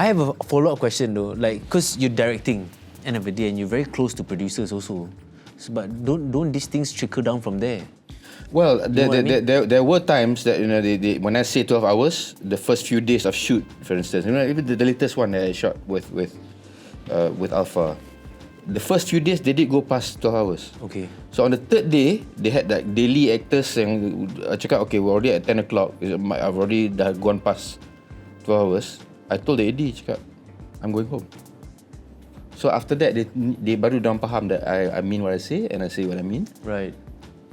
I have a follow-up question though. Like, because you're directing end of the day and you're very close to producers also. So, but don't these things trickle down from there? Well, there were times that, you know, they when I say 12 hours, the first few days of shoot, for instance, you know, even the latest one that I shot with Alpha, the first few days they did go past 12 hours. Okay. So on the third day, they had like daily actors yang cakap, okay, we're already at 10 o'clock. I've already dah gone past 12 hours. I told the AD, cakap, I'm going home. So after that, they baru dah faham that I mean what I say and I say what I mean. Right.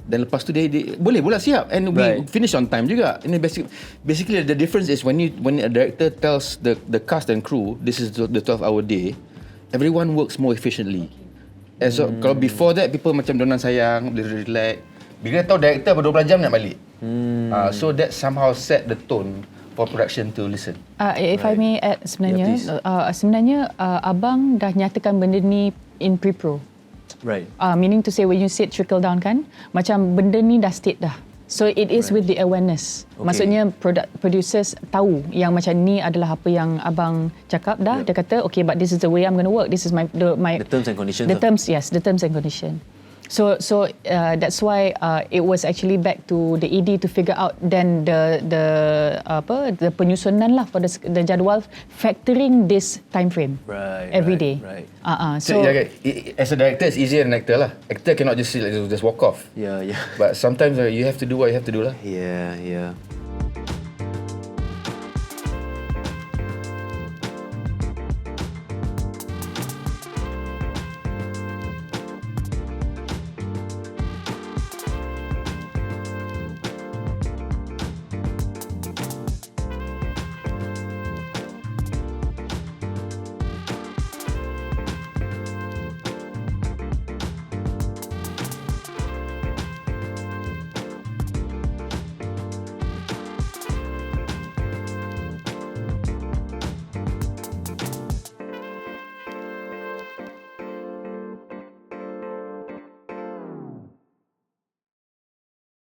Dan lepas tu dia boleh siap and we finish on time juga. And basically the difference is when a director tells the cast and crew this is the 12-hour day, everyone works more efficiently. And so kalau before that people macam dorang sayang, they relax. Bila tahu director ber 12 jam nak balik. So that somehow set the tone for production to listen. If I may add sebenarnya abang dah nyatakan benda ni in pre-pro. Right. Meaning to say when you said trickle down kan, macam benda ni dah state dah. So it is with the awareness. Okay. Maksudnya producers tahu yang macam ni adalah apa yang abang cakap dah. Dia kata okay, but this is the way I'm going to work. This is my the terms and conditions. The terms and conditions. So that's why it was actually back to the ED to figure out then the penyusunan lah for the jadual factoring this time frame every day. Right. So as a director, it's easier than an actor lah. Actor cannot just walk off. Yeah. But sometimes you have to do what you have to do lah. Yeah.